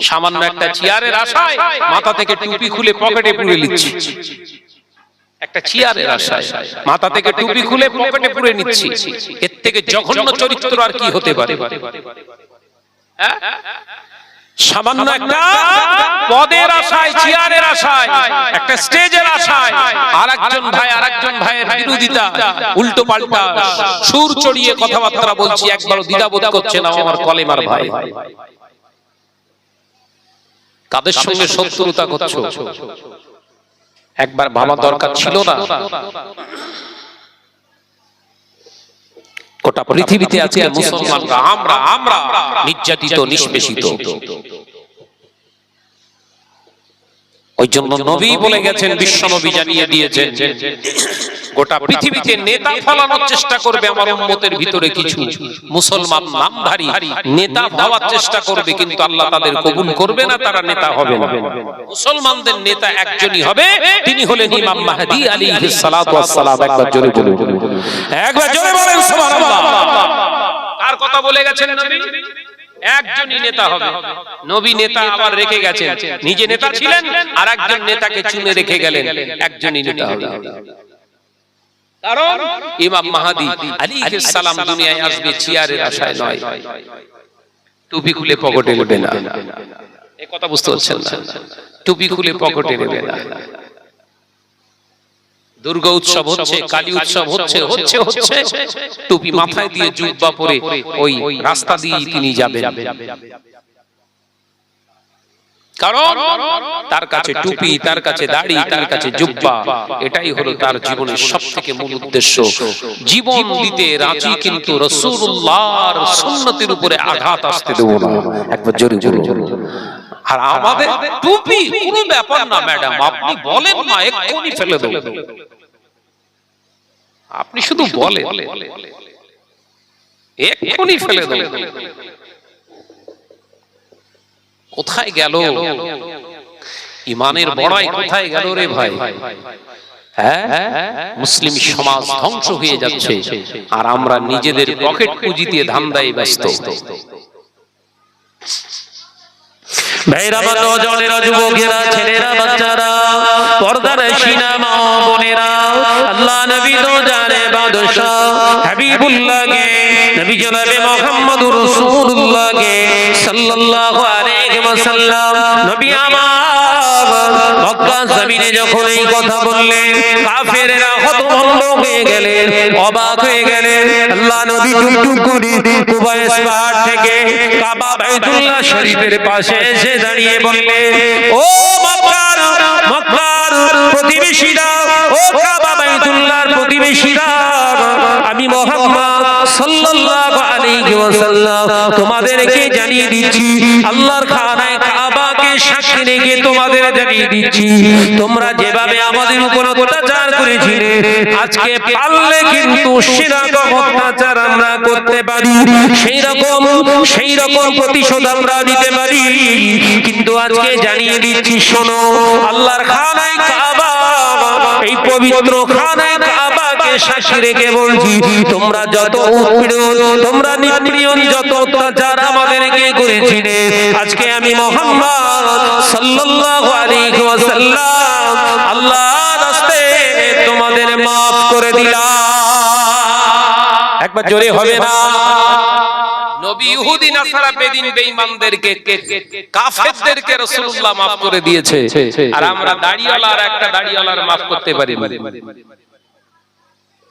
সামান্য একটা চেয়ারের আশায় মাথা থেকে টুপি খুলে পকেটে পুরে নিচ্ছি, একটা চেয়ারের আশায় মাথা থেকে টুপি খুলে পকেটে পুরে নিচ্ছি। এর থেকে জঘন্য চরিত্র আর কি হতে পারে? সামান্য একটা পদের আশায়, চেয়ারের আশায়, একটা স্টেজের আশায় আরেকজন ভাইয়ের বিরোধিতা, উল্টো পাল্টা সুর চড়িয়ে কথাবার্তা বলছি, একবারও দ্বিধাবোধ করছে না আমার কলেমার ভাই। কাদের সঙ্গে শত্রুতা করছো একবার ভাবা দরকার ছিল না? গোটা পৃথিবীতে আজকে মুসলমানরা আমরা নির্যাতিত, নিষ্পেষিত। ওই জন্য নবী বলে গেছেন, বিশ্ব নবী জানিয়ে দিয়েছেন, গোটা পৃথিবীতে নেতা ফলানোর চেষ্টা করবে আমার উম্মতের ভিতরে কিছু মুসলমান নামধারী নেতা হওয়ার চেষ্টা করবে, কিন্তু আল্লাহ তাদের কবুল করবে না, তারা নেতা হবে না। মুসলমানদের নেতা একজনই হবে, তিনি হলেন ইমাম মাহদী আলাইহিস সালাতু ওয়াস সালাম। একবার জোরে বলুন, একবার জোরে বলেন সুবহানাল্লাহ। কার কথা বলে গেছেন নবী? একজনই নেতা হবে। নবী নেতা আবার রেখে গেছেন, নিজে নেতা ছিলেন আর একজন নেতাকে চুনে রেখে গেলেন, একজনই নেতা হবে। কারণ ইমাম মাহদী আলাইহিস সালাম দুনিয়ায় আসবে চেয়ারের আশায় নয়, টুপি খুলে পকেটে নেবে না। এই কথা বুঝতে পারছেন না? টুপি খুলে পকেটে নেবে না। দুর্গা উৎসব হচ্ছে, কালী উৎসব হচ্ছে, টুপি মাথায় দিয়ে জুব্বা পরে ওই রাস্তা দিয়ে তিনি যাবেন, কারণ তার কাছে টুপি, তার কাছে দাড়ি, তার কাছে জুব্বা, এটাই হলো তার জীবনের সবথেকে মূল উদ্দেশ্য। জীবন দিতে রাজি, কিন্তু রাসূলুল্লাহর সুন্নতের উপরে আঘাত আসতে দেব না। একবার জোরে জোরে জোরে। আর আমাদের টুপি কোনো ব্যাপার না ম্যাডাম, আপনি বলেন না, এক্ষুনি ফেলে দেব। আপনি শুধু বলেন, এক্ষুনি ফেলে দেব। কোথায় গেল ইমানের বড়াই? কোথায় গেল রে ভাই? মুসলিম সমাজ ধ্বংস হয়ে যাচ্ছে, আর আমরা নিজেদের পকেট পুঁজিতে ধান্দায় ব্যস্ত। ভাইরা, নওজওয়ানেরা, যুবকেরা, ছেলেরা, বাচ্চারা, পর্দার শিনা মা বোনেরা, আল্লাহ নবী তো জানে বাদশা হাবিবুল্লাহ গে, নবী জনাবে মুহাম্মদুর রাসূলুল্লাহ গে সাল্লাল্লাহু আলাইহি ওয়াসাল্লাম, নবী আমার মক্কা জমিনে যখন এই কথা বললেন, কাফেররা হতভম্ব হয়ে গেলেন, অবাক হয়ে গেলেন। আল্লাহ নবী টুকটুক করে কুবাইস পাহাড় থেকে কাবা বাইতুল্লাহ শরীফের পাশে এসে দাঁড়িয়ে বললেন, ও মক্কার প্রতিবেশীরা, ও কাবা বাইতুল্লাহর প্রতিবেশীরা, আমি মুহাম্মদ সাল্লাল্লাহু আলাইহি ওয়াসাল্লাম তোমাদেরকে জানিয়ে দিচ্ছি, আল্লাহর খানায় কাবাকে সাক্ষী রেখে তোমাদের জানিয়ে দিচ্ছি, তোমরা যেভাবে আমাদের উপর অত্যাচার করেছিলে, আজকে পারলে কিন্তু সেরকম অত্যাচার আমরা করতে পারি, সেই রকম প্রতিশোধ আমরা নিতে পারি। কিন্তু আজকে জানিয়ে দিচ্ছি, শোনো, আল্লাহর খানায় কাবা, এই পবিত্র খানায় কাবাকে সাক্ষী রেখে বলছি, তোমরা যত উৎপীড়ন, তোমরা নিপীড়ন, যত অত্যাচার আমাদেরকে করেছিলে, আজকে আমি মুহাম্মদ সাল্লাল্লাহু আলাইহি ওয়াসাল্লাম আল্লাহর রাস্তে তোমাদের maaf করে দিলাম। একবার জোরে হবে না? নবী ইহুদি নাসারা বেদিন বেঈমানদেরকে, কাফেরদেরকে রাসূলুল্লাহ maaf করে দিয়েছে, আর আমরা দাড়িওয়ালা আর একটা দাড়িওয়ালার maaf করতে পারি না।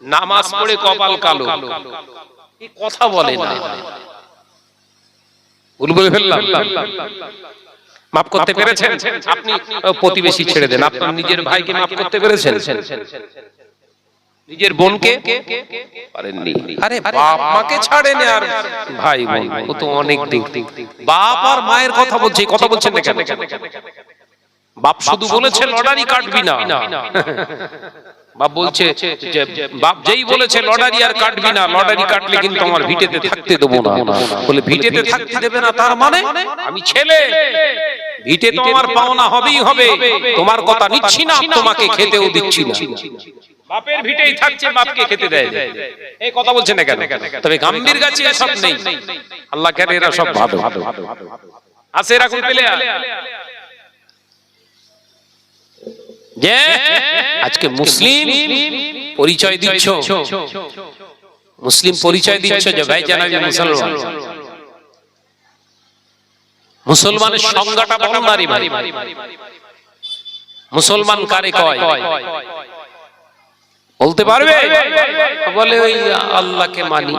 নামাজ পড়ে কপাল কালো, এই কথা বলে না, ভুল বলে ফেললাম। maaf করতে পেরেছেন আপনি? প্রতিবেশী ছেড়ে দেন, আপনি নিজের ভাইকে maaf করতে পেরেছেন? নিজের বোনকে পারেননি। আরে বাপ মাকে ছাড়েন, আর ভাই বোন ও তো অনেক দিক। বাপ আর মায়ের কথা বলছে, কথা বলছেন না কেন? বাপ শুধু বলেছে লটারি কাটবি না, বাপ বলছে, বাপ যেই বলেছে লটারি আর কাটবি না, লটারি কাটলে কিন্তু আমার ভিটেতে থাকতে দেবো না। বলে ভিটেতে থাকতে দেবে না, তার মানে আমি ছেলে, ভিটে তো আমার পাওনা হবেই হবে, তোমার কথা নিচ্ছি না, তোমাকে খেতেও দিচ্ছি না। বাপের ভিটেই থাকছে, বাপকে খেতে দেয়, এই কথা বলছে না কেন? তবে গাম্ভীর গাছে সব নেই, আল্লাহ কেন এরা সব ভালো। আছে এরকম প্লেয়ার যে আজকে মুসলিম পরিচয় দিচ্ছ, মুসলিম পরিচয় দিচ্ছ যে ভাই জানাবি মুসলমান। মুসলমানের সংজ্ঞাটা বলো না রে ভাই, মুসলমান কারে কয় বলতে পারবে? বলে ওই আল্লাহকে মানি,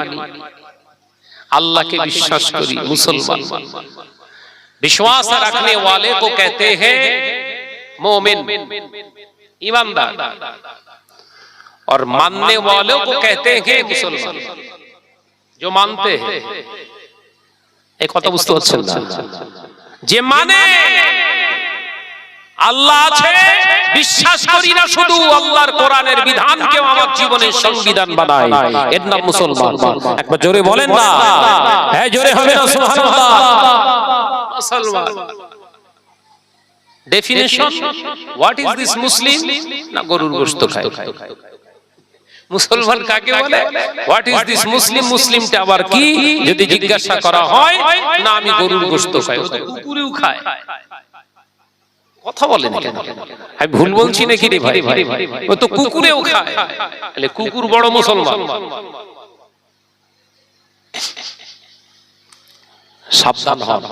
अल्लाह के विश्वास करी मुसलमान। विश्वास रखने वाले को कहते हैं मोमिन, ईमानदार, और मानने वालों को कहते हैं मुसलमान, जो मानते हैं। एक কথা বুঝতে পারছেন না? যে মানে আল্লাহ আছে, বিশ্বাস করি না শুধু আল্লাহর কোরআনের বিধানকে আমার জীবনের সংবিধান বানাই, এর নাম মুসলমান। একবার জোরে বলেন না, হ্যাঁ জোরে হবে না সুবহানাল্লাহ। মুসলমান ডেফিনিশন, হোয়াট ইজ দিস মুসলিম? না গরুর গোশত খায়। মুসলমান কাকে বলে? হোয়াট ইজ দিস মুসলিম? মুসলিমটা আবার কি যদি জিজ্ঞাসা করা হয়, না আমি গরুর গোশত খাই, কুকুরও খায়। কথা বলেন কেন? আমি ভুল বলছি নাকি রে ভাই? ও তো কুকুরেও খায়, তাহলে কুকুর বড় মুসলমান। সাবধান হন,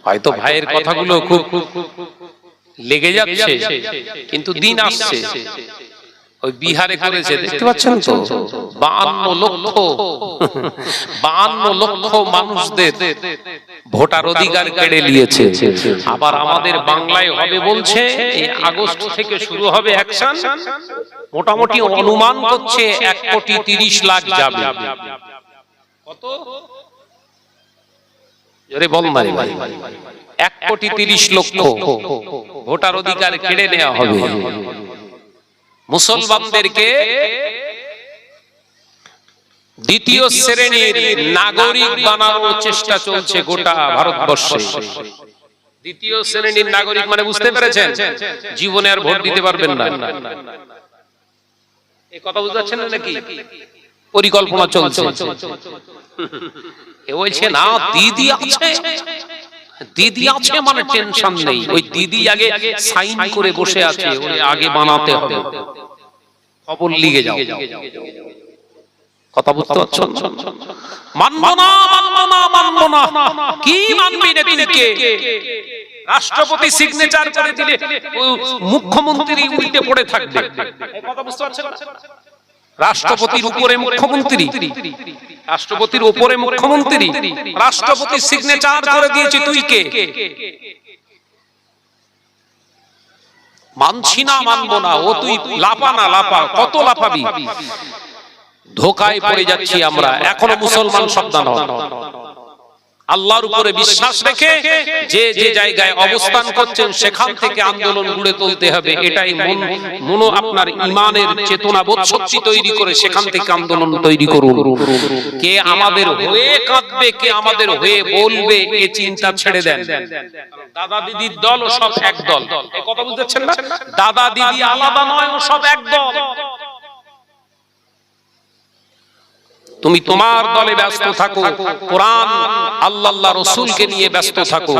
হয়তো ভাইয়ের কথাগুলো খুব লেগে যাচ্ছে, কিন্তু দিন আসছে। ওই বিহারে করেছে, দেখতে পাচ্ছেন তো, 52 লক্ষ মানুষদের ভোটার অধিকার কেড়ে নিয়েছে। আবার আমাদের বাংলায় হবে বলছে, এই আগস্ট থেকে শুরু হবে অ্যাকশন। মোটামুটি অনুমান করছে 1,30,00,000 যাবে। কত জোরে বল না রে ভাই? 1,30,00,000 ভোটার অধিকার কেড়ে নেওয়া হবে। মুসলমানদেরকে দ্বিতীয় শ্রেণীর নাগরিক বানানোর চেষ্টা চলছে গোটা ভারতবর্ষে। দ্বিতীয় শ্রেণীর নাগরিক মানে বুঝতে পেরেছেন? জীবনে আর ভোট দিতে পারবেন না, এই কথা বুঝতে পারছেন নাকি? পরিকল্পনা চলছে। এ বলছে না দিদি আছে, দিদি আছে মানে টেনশন নেই, ওই দিদি আগে সাইন করে বসে আছে, ওই আগে বানাতে হবে, খবর লিখে যাও। কথা বুঝতে পারছো? মানবো না, মানবো না, মানবো না। কি মানবি রে তুই? কে? রাষ্ট্রপতি সিগনেচার করে দিলে মুখ্যমন্ত্রী উল্টে পড়ে থাকবে। এই কথা বুঝতে পারছেন? রাষ্ট্রপতির উপরে মুখ্যমন্ত্রী, রাষ্ট্রপতির উপরে মুখ্যমন্ত্রী, রাষ্ট্রপতি সিগনেচার করে দিয়েছে, তুই কে? মানছি না, মানবো না। ও তুই লাফা না, লাফা, কত লাফাবি? ধোকায় পড়ে যাচ্ছি আমরা। এখনো মুসলমান সাবধান হন, আল্লাহর উপরে বিশ্বাস রেখে যে যে জায়গায় অবস্থান করছেন সেখান থেকে আন্দোলন গড়ে তুলতে হবে। এটাই মনো আপনার ইমানের চেতনা বোধ শক্তি তৈরি করে সেখান থেকে আন্দোলন তৈরি করুন। কে আমাদের হয়ে কাঁদবে, কে আমাদের হয়ে বলবে, এই চিন্তা ছেড়ে দেন। দাদা দিদির দল ও সব এক দল, এই কথা বুঝতেছেন না? দাদা দিদি আলাদা নয়, ও সব এক দল। তুমি তোমার দলে ব্যস্ত থাকো, কোরআন আল্লাহ রাসূলকে নিয়ে ব্যস্ত থাকো,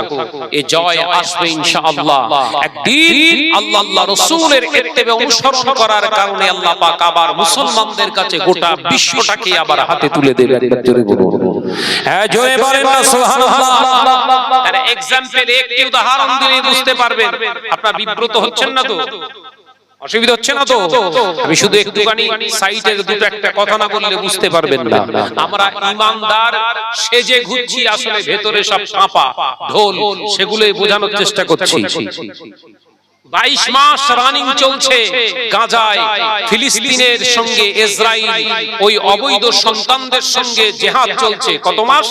এই জয় আসবে ইনশাআল্লাহ। একদিন আল্লাহ রাসূলের ইত্তেবা অনুসরণ করার কারণে আল্লাহ পাক আবার মুসলমানদের কাছে গোটা বিশ্বটাকে আবার হাতে তুলে দেবেন। জোরে বলুন, হ্যাঁ জোরে বলেন না সুবহানাল্লাহ। আরে एग्जांपल একটি উদাহরণ দিলে বুঝতে পারবেন। আপনারা বিব্রত হচ্ছেন না তো? অসুবিধা হচ্ছে না তো? আমি শুধু একটুখানি সাইডে দুটো একটা কথা না বললে বুঝতে পারবেন না। আমরা ইমানদার সেজে ঘুরছি, আসলে ভেতরে সব কাঁপা ঢোল, সেগুলোই বোঝানোর চেষ্টা করছি। 22 মাস রানিং চলছে গাজায়, ফিলিস্তিনের সঙ্গে ইসরাইল ওই অবৈধ সন্তানদের সঙ্গে জিহাদ চলছে। কত মাস?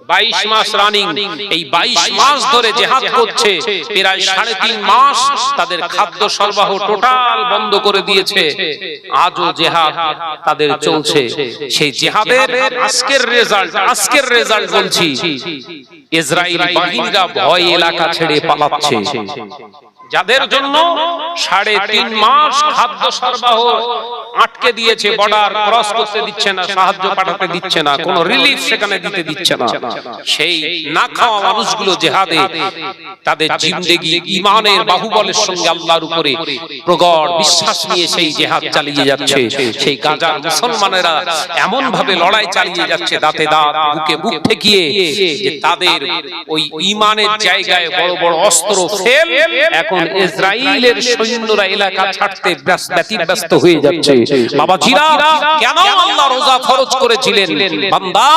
22 মাস রানিং। এই 22 মাস ধরে জিহাদ করছে, প্রায় 3.5 মাস তাদের খাদ্য সরবরাহ টোটাল বন্ধ করে দিয়েছে। আজও জিহাদ তাদের চলছে। সেই জিহাদের আজকের রেজাল্ট বলছি, ইসরাইল বাহিনীরা ভয় এলাকা ছেড়ে পালাচ্ছে। যাদের জন্য 3.5 মাস খাদ্য সরবরাহ আটকে দিয়েছে, বর্ডার ক্রস করতে দিচ্ছে না, সাহায্য পাঠাতে দিচ্ছে না, কোনো রিলিফ সেখানে দিতে দিচ্ছে না। সেই না খাওয়া মানুষগুলো জিহাদে তাদের জিন্দেগি ঈমানের বাহুবলের সঙ্গে আল্লাহর উপরে প্রগাঢ় বিশ্বাস নিয়ে সেই জিহাদ চালিয়ে যাচ্ছে। সেই গাজার মুসলমানেরা এমন ভাবে লড়াই চালিয়ে যাচ্ছে, দাঁতে দাঁত বুকে বুক ঠেকিয়ে, যে তাদের ওই ঈমানের জায়গায় বড় বড় অস্ত্র ফেল, এখন ইসরাইলের সৈন্যরা এলাকা ছাড়তে ব্যতিব্যস্ত হয়ে যাচ্ছে। বাবা জিরা, কেন আল্লাহ রোজা ফরজ করেছিলেন? বান্দা,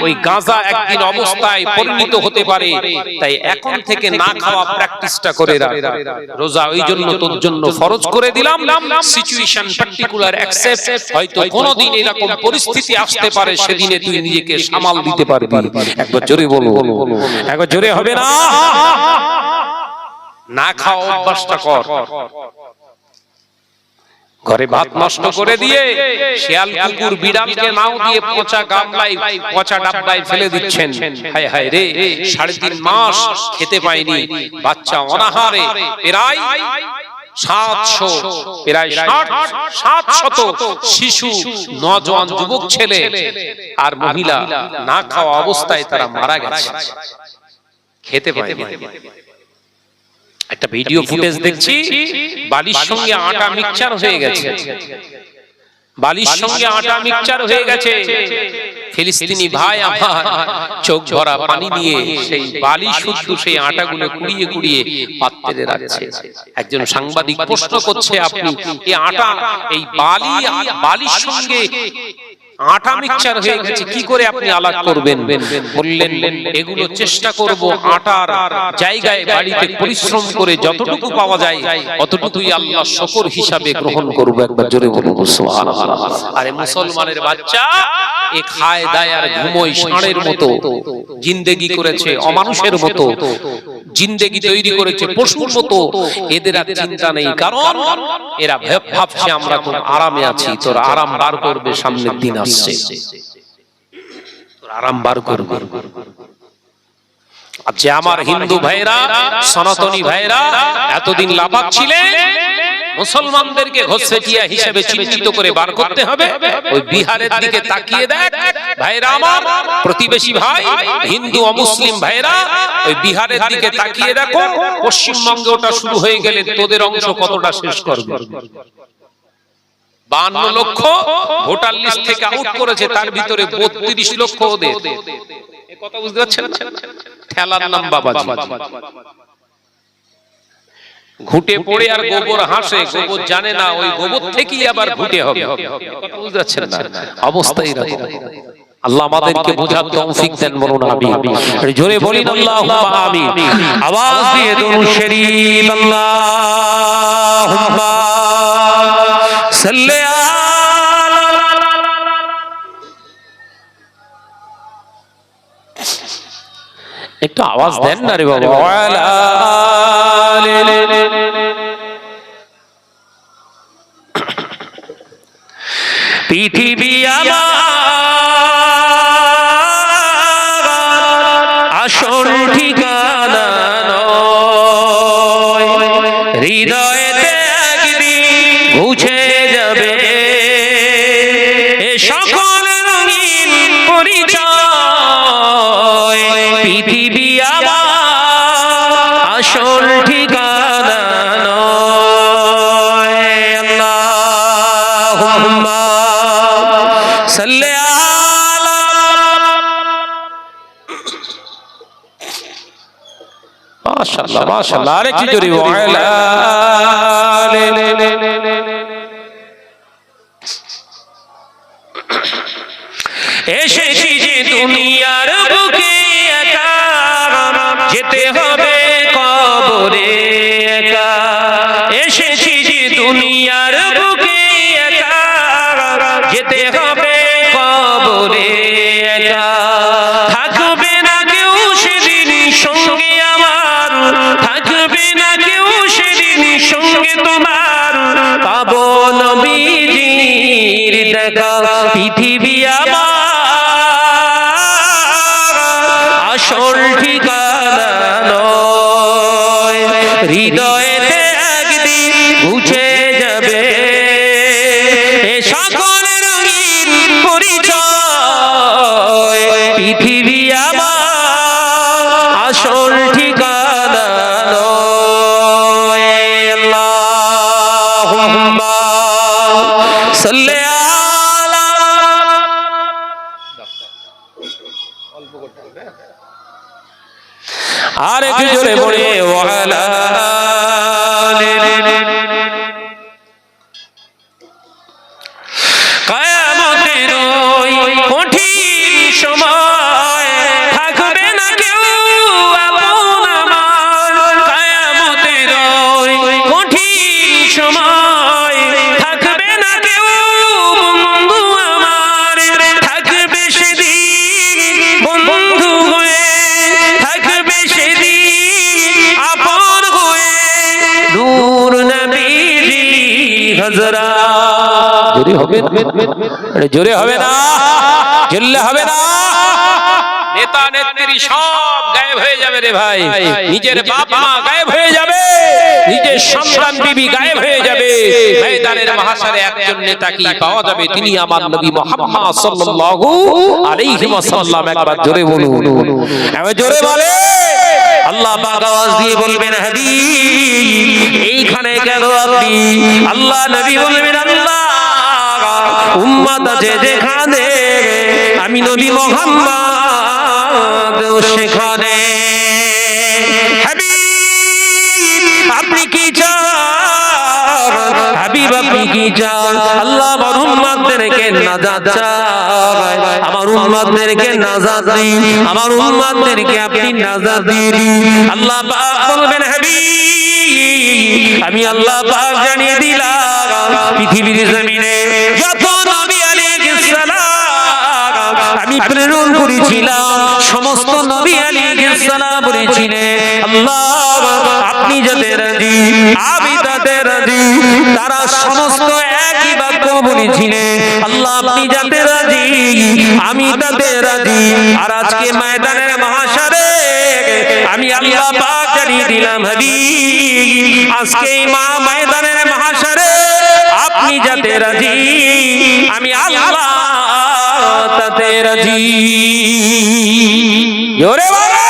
ওই গাজা একদিন অবস্থায় পরিণত হতে পারে, তাই এখন থেকে না খাওয়া প্র্যাকটিসটা করে রাখ। রোজা ওই জন্য তোর জন্য ফরজ করে দিলাম। সিচুয়েশন পার্টিকুলার অ্যাকসেপ্ট, হয়তো কোনদিন এরকম পরিস্থিতি আসতে পারে, সেদিনে তুই নিজেকে সামাল দিতে পারবি। একবার জোরে বলো, একবার জোরে হবে না? না খাওয়া অভ্যাসটা কর। ঘরে ভাত নষ্ট করে দিয়ে শিয়াল কুকুর বিড়ালকে নাও দিয়ে পচা গামলায় পচা ডাব্বায় ফেলে দিচ্ছেন। হায় হায় রে, 3.5 মাস খেতে পায়নি বাচ্চা, অনাহারে প্রায় 700 শিশু, নওজোয়ান যুবক ছেলে আর মহিলা না খাওয়া অবস্থায় তারা মারা গেছে, খেতে পায়নি। একটা ভিডিও ফুটেজ দেখছি, বালির সঙ্গে আটা মিক্সচার হয়ে গেছে, বালির সঙ্গে আটা মিক্সচার হয়ে গেছে। ফিলিস্তিনি ভাই আমার চোখ ভরা পানি নিয়ে সেই বালি শুদ্ধ সেই আটাগুলো কুড়িয়ে কুড়িয়ে পাত্রে রাখছে। একজন সাংবাদিক প্রশ্ন করছে, আপনি এই আটা, এই বালির সঙ্গে আটা মিক্সচার হয়ে গেছে, কি করে আপনি আলাদা করবেন? বললেন, এগুলো চেষ্টা করব আটার জায়গায় বাড়িতে পরিশ্রম করে যতটুকু পাওয়া যায় অতটুকুই আল্লাহ শুকর হিসাবে গ্রহণ করব। একবার জোরে বলুন সুবহানাল্লাহ। আরে মুসলমানের বাচ্চা এ খায় দায় আর ঘুমোয় ষাঁড়ের মতো জিন্দেগি করেছে, অমানুষের মতো জিন্দেগি তৈরি করেছে, পশুর মতো। এদের আর চিন্তা নেই, কারণ এরা ভাবছে আমরা তো আরামে আছি, তোর আরাম বার করবে, সামনের দিন আসছে, তোর আরাম বার করবে। আচ্ছা আমার হিন্দু ভাইরা, সনাতনী ভাইরা, এতদিন লাফাচ্ছিলেন, মুসলমানদেরকে ঘোষেটিয়া হিসেবে চিহ্নিত করে বার করতে হবে। ওই বিহারের দিকে তাকিয়ে দেখ ভাইরা আমার, প্রতিবেশী ভাই হিন্দু অমুসলিম ভাইরা, ওই বিহারের দিকে তাকিয়ে দেখো, পশ্চিমবঙ্গে ওটা শুরু হয়ে গেলে তোদের অংশ কতটা শেষ করবে। 52 লক্ষ ভোটার লিস্ট থেকে আউট করেছে, তার ভিতরে 32 লক্ষ ওদের। এই কথা বুঝতে পারছেন? ঠেলার নাম বাবাজি। ঘুটে পড়ে আর গোবর হাসে, গোবর জানে না ওই গোবর থেকেই আবার ঘুটে হবে। কথা বুঝতে পারছেন না? অবস্থাই এরকম। আল্লাহ আমাদেরকে বোঝার তৌফিক দেন, বলুন আমিন। জোরে বলেন আল্লাহুম্মা আমিন। আওয়াজ দিয়ে দুরূদ শরীফ আল্লাহুম্মা সাল্লি আলা। একটু আওয়াজ দেন না রে বাবা। পৃথিবী আমার আসল ঠিকানা নয়, হৃদয়েতে একদিন মুছে যাবে এ সকল রঙিন পরিচয়। পৃথিবী আমার আসল ঠিকানা নয়। আল্লাহুম্মা সাল্লি আলা। মাশাআল্লাহ মাশাআল্লাহ, আরেকটু জোরে ওয়ালা। এসেছি যে দুনিয়ার বুকে একা, যেতে হবে কবরে একা। এসেছি যে দুনিয়ার বুকে একা, যেতে হবে কবরে একা। থাকবে না কেউ সেদিন সঙ্গে আমার, থাকবে না কেউ সেদিন সঙ্গে তোমার, পাবো নবীজির দেখা। পৃথিবী আমার আসল ঠিকানা নয়, হৃদয়েতে একদিন মুছে যাবে আসল ঠিকানা নয়। আল্লাহুম্মা সাল্লি আলা আর একটু জোরে পড়ে ওয়ালা কিয়ামতের ওই কঠিন সময় থাকবে না কেউ আপন আমার। কিয়ামতের ওই কঠিন সময় থাকবে না কেউ বন্ধু আমার। থাকবে সেদিন বন্ধু হয়ে, থাকবে সেদিন আপন হয়ে নূর নবীজি হযরত। জোরে হবে না, জোরে হবে না, জোরে হবে না। নেতা নেত্রী সব গায়েব হয়ে যাবে রে ভাই, নিজের বাপ মা গায়েব হয়ে যাবে, নিজের সন্তান বিবি গায়েব হয়ে যাবে। ময়দানের মাহশারে একজন নেতা কি পাওয়া যাবে, তিনি আমার নবী মুহাম্মদ সাল্লাল্লাহু আলাইহি ওয়াসাল্লাম। একবার জোরে বলুন, এবার জোরে বলে। আল্লাহ পাক আওয়াজ দিয়ে বলবেন হাবিব এইখানে কেন আপনি? আল্লাহ নবী বলবেন আল্লাহ উম্মত আছে যেখানে আমি নবী মুহাম্মদ সেখানে। হাবিব আপনি কি চান? হাবিব আপনি কি চান? আল্লাহ আমার উম্মতদেরকে নাজাত চায়, আমার উম্মতদেরকে নাজাত দিন, আমার উম্মতদেরকে আপনি নাজাত দিন। আল্লাহ পাক বলবেন হাবিব আমি আল্লাহ পাক জানিয়ে দিলাম পৃথিবীর জমিনে যত নবী আলাইহিস সালাম আমি প্রেরণ করেছিলাম, সমস্ত নবী আলাইহিস সালাম বলেছিলেন আল্লাহ আপনি যাতে রাজি আমি তাতে রাজি। তারা সমস্ত একই বাক্য বলেছিলেন আল্লাহ আপনি যাতে রাজি আমি তাতে রাজি। আর আজকে ময়দানের মাহশারে আমি আল্লাহ পাক জানিয়ে দিলাম হাবিব আজকে ময়দানের মাহশারে আপনি যাতে রাজি আমি আল্লাহ তাতে রাজি। জোরে বলো।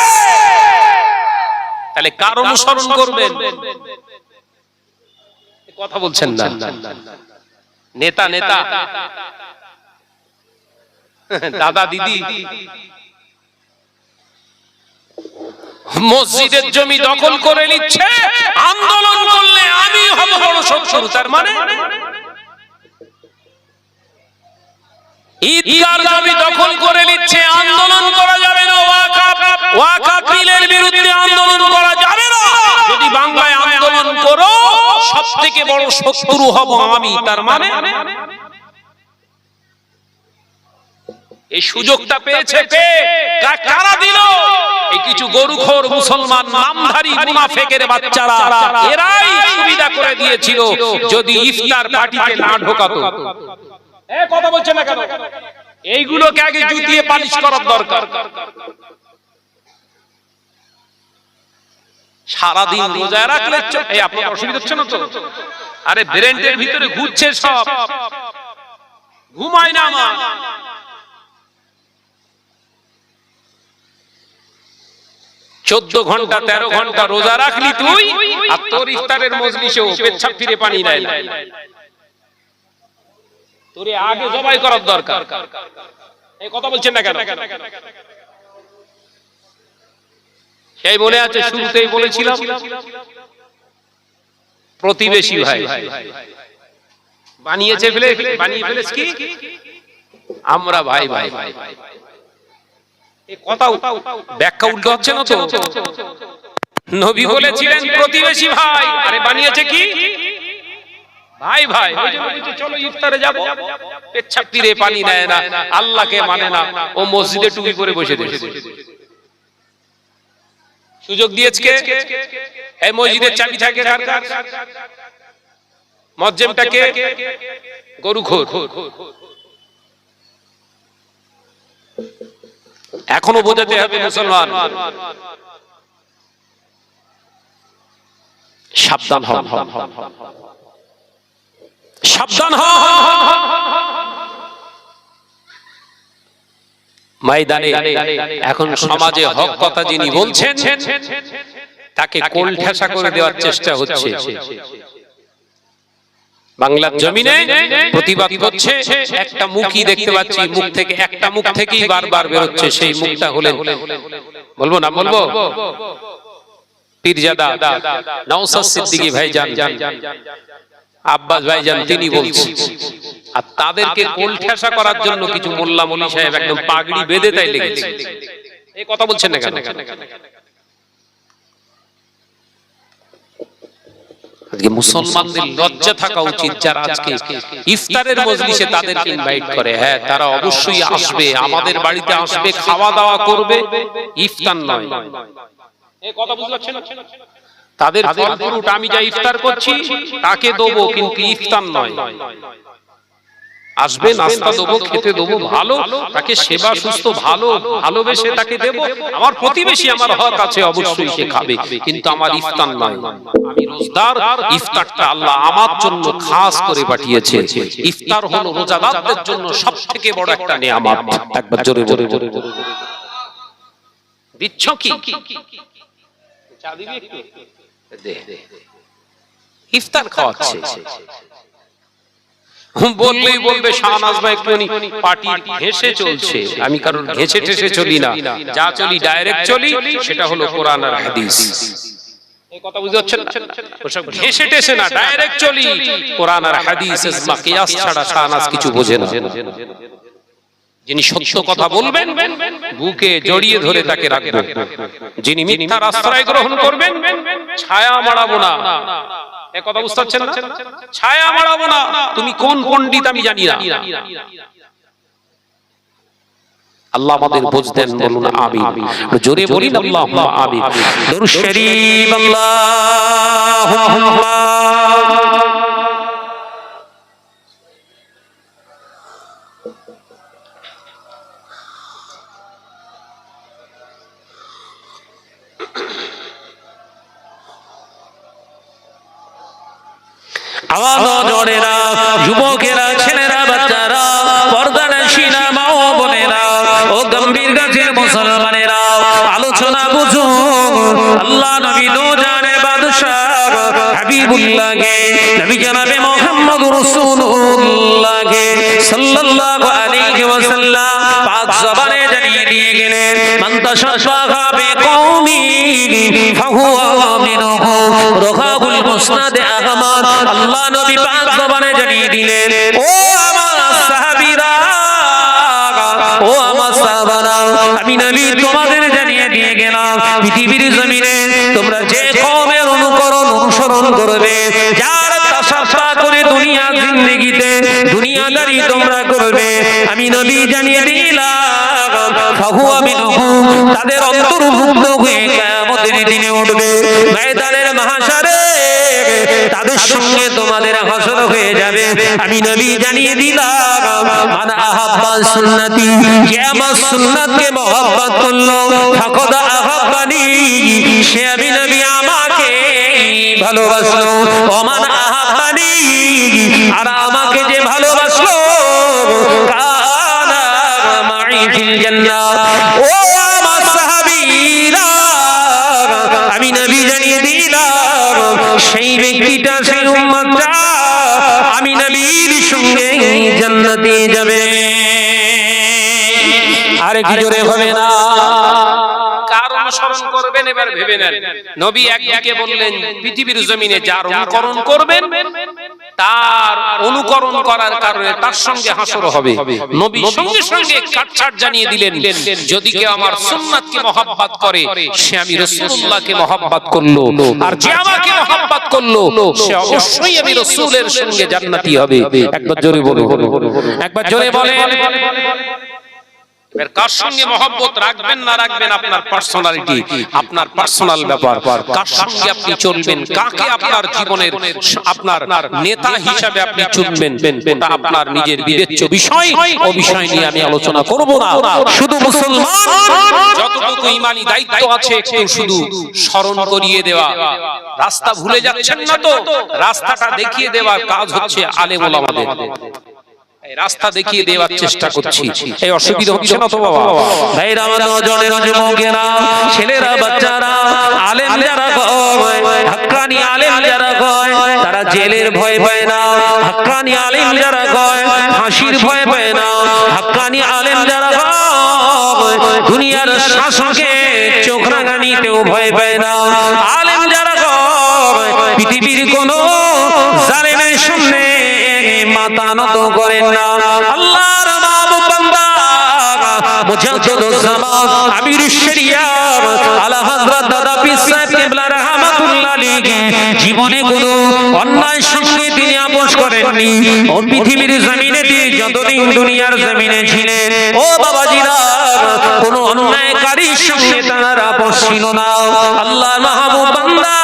তাহলে কার অনুসরণ করবেন? কথা বলছেন না। নেতা নেতা দাদা দিদি মসজিদের জমি দখল করে নিচ্ছে, আন্দোলন করলে আমি হব বড় শত্রু। তার মানে ঈদগার জমি দখল করে নিচ্ছে, আন্দোলন করা যাবে না। ওয়াকাফ বিলের বিরুদ্ধে আন্দোলন করা যাবে না। যদি বাংলায় আন্দোলন করো সবথেকে বড় শত্রু হব আমি। তার মানে এই সুযোগটা পেয়েছে কে? কারা দিল? এই কিছু গরুখোর মুসলমান নামধারী মুনাফিকের বাচ্চারা, এরাই সুবিধা করে দিয়েছিল যদি ইফতার পার্টিতে না ঢোকাতো। কথা বলছেন না কেন? এইগুলোকে আগে জুতিয়ে পালিশ করার দরকার। সারাদিন রোজা রাখলে আপনার অসুবিধা হচ্ছে না তো? আরে ব্রেনের ভিতরে ঘুরছে সব, ঘুমায় না আমার। 14 ঘন্টা 13 ঘন্টা রোজা রাখলি তুই, আর তোর ইফতারের মজলিসেও পেচ্ছাপ ফিরে পানি নেয় না। তোরে আগে জবাই করার দরকার। এই কথা বলছেন না কেন? সেই মনে আছে শুরুতেই বলেছিলাম প্রতিবেশী ভাই বানিয়ে ফেলেছ কি আমরা ভাই ভাই। এই কথা ব্যাখ্যা উল্টো হচ্ছে না তো? নবী বলেছিলেন প্রতিবেশী ভাই, আরে বানিয়েছে কি ভাই ভাই। চলো ইফতারে যাব, পেচ্ছাপ ফিরে পানি নেয় না, আল্লাহকে মানে না, ও মসজিদে টুপি পরে বসে রয়েছে। সুযোগ দিয়েছে কে? এই মসজিদের চাবি থাকে কার কার? মুয়াজ্জিমটা কে? গরুখোর। এখনো বোঝাতে হবে মুসলমান, সাবধান হন, সাবধান হন। ময়দানে এখন সমাজে হক কথা যিনি বলছেন তাকে কোলঠাসা করে দেওয়ার চেষ্টা হচ্ছে। বাংলার জমিনে প্রতিবাদ করছে, একটা মুখই দেখতে পাচ্ছি, মুখ থেকে একটা মুখ থেকেই বারবার বেরোচ্ছে, সেই মুখটা হলেন, বলবো না বলবো, পীরজাদা নওশাদ সিদ্দিকী ভাইজান, আব্বাস ভাইজান, তিনি বলছেন। আর তাদেরকে কোলঠাসা করার জন্য কিছু মোল্লা মলি সাহেব একদম পাগড়ি বেঁধে তাই লেগেছে। এই কথা বলছেন না কেন? আজকে মুসলমানদের লজ্জা থাকা উচিত, যারা আজকে ইফতারের মজলিসে তাদেরকে ইনভাইট করে। হ্যাঁ, তারা অবশ্যই আসবে, আমাদের বাড়িতে আসবে, খাওয়া দাওয়া করবে, ইফতার নয়। এই কথা বুঝতে পারছেন? তাদের ফল ফ্রুট আমি যা ইফতার করছি তাকে দেবো, কিন্তু ইফতার নয়। আসবে, নাস্তা দেবো, খেতে দেবো, ভালো তাকে সেবা সুস্থ ভালো ভালোবেসে তাকে দেব। আমার প্রতিবেশী, আমার হক আছে, অবশ্যই সে খাবে, কিন্তু আমার ইফতার নয়। আমি রোজদার, ইফতারটা আল্লাহ আমার জন্য খাস করে পাঠিয়েছে। ইফতার হলো রোজাদারদের জন্য সবথেকে বড় একটা নিয়ামত। একবার জোরে জোরে জোরে দিচ্ছ কি? চা দিবি একটু? দে, ইফতার খাওয়াচ্ছে। বললেই বলবে শাহনাজ ভাই একটুখানি পার্টি ঘেঁষে চলছে। আমি কারণ ঘেঁষে ঠেসে চলি না, যা চলি ডাইরেক্ট চলি, সেটা হলো কোরআন আর হাদিস। এই কথা বুঝতে পারছেন? ওসব ঘেঁষে ঠেসে না, ডাইরেক্ট চলি কোরআন আর হাদিস, ইজমা কিয়াস ছাড়া শাহনাজ কিছু বোঝে না। যিনি সত্য কথা বলবেন বুকে জড়িয়ে ধরে তাকে রাখবো, যিনি মিথ্যার আশ্রয় গ্রহণ করবেন ছায়া মাড়াবো না। এই কথা বুঝতে পারছেন না? ছায়া মাড়াবো না। তুমি কোন পণ্ডিত আমি জানি না। আল্লাহ আমাদের বুঝ দেন, বলুন আমিন। জোরে বলিন আল্লাহুম্মা আমিন। দরুদ শরীফ আল্লাহুম্মা আওয়াজ জোরেরা, যুবকেরা, ছেলেরা, বাচ্চারা, পর্দানশীনা মা ও বোনেরা, ও গম্ভীর গাছের মুসলমানেরা, আলোচনা বুঝুন। আল্লাহ নবী নূজানে বাদশাহ হাবিবুল্লাহকে, নবী জনাবে মুহাম্মদুর রাসূলুল্লাহকে সাল্লাল্লাহু আলাইহি ওয়াসাল্লাম পাক জবানে জানিয়ে দিয়ে গেলেন, মান তাশাব্বাহা বিকওমি ফাহুয়া মিনহু। রাখাবুল মুসনাদ আহমদ। আল্লাহ নবী পাক জবানে জানিয়ে দিলেন, ও আমার সাহাবীরা, ও আমার সাহাবারা, আমি নবী তোমাদের জানিয়ে দিয়ে গেলাম, পৃথিবীর জমিনে তোমরা যে কওমের অনুসরণ করবে, যার তাশাব্বাহ করে দুনিয়া জিন্দেগিতে দুনিয়াদারি তোমরা করবে, আমি নবী জানিয়ে দিলাম ফাহুয়া মিনহু, তাদের অন্তর্ভুক্ত হয়ে কিয়ামতের দিনে উঠবে, ময়দানের মাহশারে তাদের সঙ্গে তোমাদের হাসর হয়ে যাবে। আমি নবী জানিয়ে দিলাম, মান আহাব্বা সুন্নতি, যে আমার সুন্নাতকে মহব্বত করলো, ফাকাদ আহাব্বানি, সে আমি নবী আমাকে ভালোবাসলো। ওমান আহাব্বানি, আর আমাকে যে ভালোবাসলো, কানা মাই ফিল জান্নাহ। ও আমার সাহাবীরা, আমি নবী জানিয়ে দিলাম, সেই ব্যক্তিটা, সেই উম্মতটা আমি নবীর সঙ্গে জান্নাতে যাবে। আর কি জোরে হবে না? কার অনুসরণ করবেন এবার ভেবে নেন। নবী একদিকে বললেন পৃথিবীর জমিনে যার অনুকরণ করবেন, তার অনুকরণ করার কারণে তার সঙ্গে হাসর হবে। নবী সঙ্গে সঙ্গে কাটছাট জানিয়ে দিলেন, যদি কেউ আমার সুন্নাতকে মহব্বত করে, সে আমি রাসূলুল্লাহকে মহব্বত করলো, আর যে আমাকে মহব্বত করলো, সে অবশ্যই আমি রাসূলের সঙ্গে জান্নাতি হবে। একবার জোরে বলো, একবার জোরে বলেন। এর কার সঙ্গে মহব্বত রাখবেন না রাখবেন আপনার পার্সোনালিটি, আপনার পার্সোনাল ব্যাপার। কার সঙ্গে আপনি চলবেন, কাকে আপনার জীবনের আপনার নেতা হিসাবে আপনি চলবেন, ওটা আপনার নিজের বিবেচ্য বিষয়। ও বিষয় নিয়ে আমি আলোচনা করব না। শুধু মুসলমান যতটুকু ঈমানি দায়িত্ব আছে একটু শুধু স্মরণ করিয়ে দেওয়া। রাস্তা ভুলে যাচ্ছেন না তো? রাস্তাটা দেখিয়ে দেওয়ার কাজ হচ্ছে আলেম ওলামাদের। রাস্তা দেখিয়ে দেওয়ার চেষ্টা করছি, এই অসুবিধা হচ্ছে না তো বাবা? ভাইরা আমার নজনের যুবকেরা, ছেলেরা, বাচ্চারা, আলেম যারা হয়, হাক্কানি আলেম যারা হয়, তারা জেলের ভয় পায় না। হাক্কানি আলেম যারা হয়, ফাঁসির ভয় পায় না। হাক্কানি আলেম যারা হয়, দুনিয়ার শাসকে চোখ রাঙানিতেও ভয় পায় না। আলেম যারা হয়, পৃথিবীর কোনো জালেমের সামনে মাথা নত করেন না। আল্লাহর মাহবুব বান্দা মুজাদ্দিদুল জামান আমিরুশ শরিয়াত আলা হযরত দাদা পীর সাহেব কিবলা রাহমাতুল্লাহ আলাইহি জীবনে কোনো অন্যায় সঙ্গে তিনি আপোষ করেননি। ও পৃথিবীর জমিনে তিনি যতদিন দুনিয়ার জমিনে ছিলেন, ও বাবাজিরা, কোনো অন্যায়কারীর সঙ্গে তার আপোষ ছিল না। আল্লাহর মাহবুব বান্দা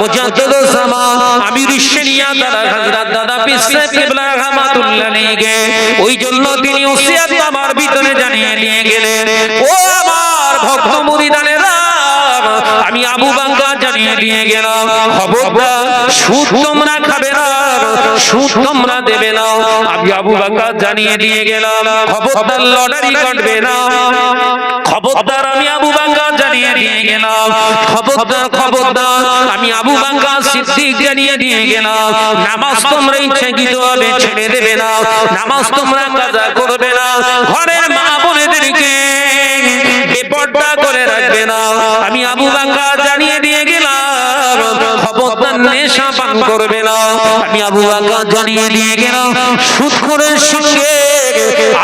মুজাদ্দিদুল জামান আমিরুশ শরিয়াত আলা হযরত দাদা পীর সাহেব কিবলা রাহমাতুল্লাহ আলাইহি ওই জন্য তিনি ওসিয়ত আমার ভিতরে জানিয়ে দিয়ে গেলেন, ও আমার ভক্ত মুরিদানেরা, আমি আবু বাঙ্গা জানিয়ে দিয়ে গেলাম, খবরদার সুদ তোমরা খাবে না, সুদ তোমরা দেবে না। আমি আবু বাঙ্গা জানিয়ে দিয়ে গেলাম, খবরদার লটারি কাটবে না। খবরদার আমি আবু বাঙ্গা জানিয়ে দিয়ে গেলাম, খবরদার খবরদার আমি আবু বাঙ্গা সিদ্দিক জানিয়ে দিয়ে গেলাম, নামাজ তোমরা ইচ্ছাকৃতভাবে ছেড়ে দেবে না, নামাজ তোমরা কাজা করবে না, ঘরের মা বোনেদেরকে বেপরদা করে রাখবে না। আমি আবু বাঙ্গা জানিয়ে দিয়ে গেলাম, খবরদার নেশা পান করবে না। আমি আবু বাঙ্গা জানিয়ে দিয়ে গেলাম, সুদখোরের সঙ্গে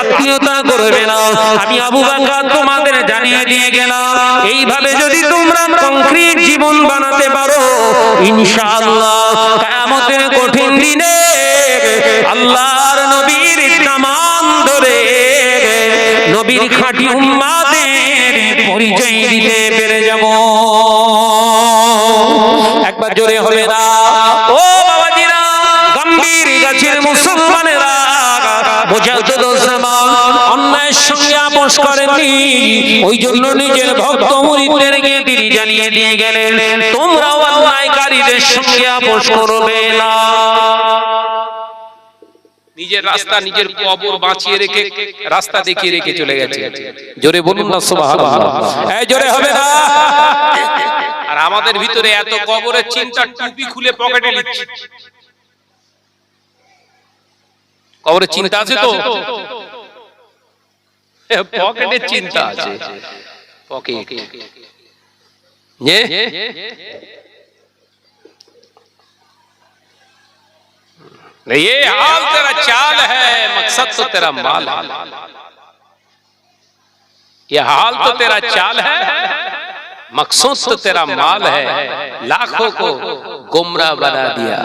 আত্মীয়তা করবে না। আমি আবু বাঙ্গা তোমাদের জানিয়ে দিয়ে গেলাম, এইভাবে যদি তোমরা কংক্রিট জীবন বানাতে পারো, ইনশাআল্লাহ কিয়ামতের কঠিন দিনে আল্লাহর নবীর দামান ধরে নবীর খাঁটি উম্মাদের পরিচয় দিতে পেরে যাব। একবার জোরে হবে না? ও বাবাজিরা, গম্ভীর গাছের মুসলমানেরা, মুজাদ্দিদুল জামান অন্যায়ের সঙ্গে আপোষ করেননি। ওই জন্য নিজের ভক্ত মুরিদদেরকে তিনি জানিয়ে দিয়ে গেলেন, তোমরাও অন্যায়কারীদের সঙ্গে আপোষ করবে না। নিজের রাস্তা, নিজের কবর বাঁচিয়ে রেখে রাস্তা দেখিয়ে রেখে চলে গেছে। জোরে বলুন না সুবহানাল্লাহ? এই জোরে হবে না? আর আমাদের ভিতরে এত কবরের চিন্তা, টুপি খুলে পকেটে নিচ্ছে। কবরের চিন্তা আছে তো? পকেটের চিন্তা আছে, পকেট। ये हाल तेरा चाल है, मकसद तो तेरा माल है। ये हाल तो तेरा चाल है, मकसद तो तेरा माल है, लाखों को गुमराह बना दिया।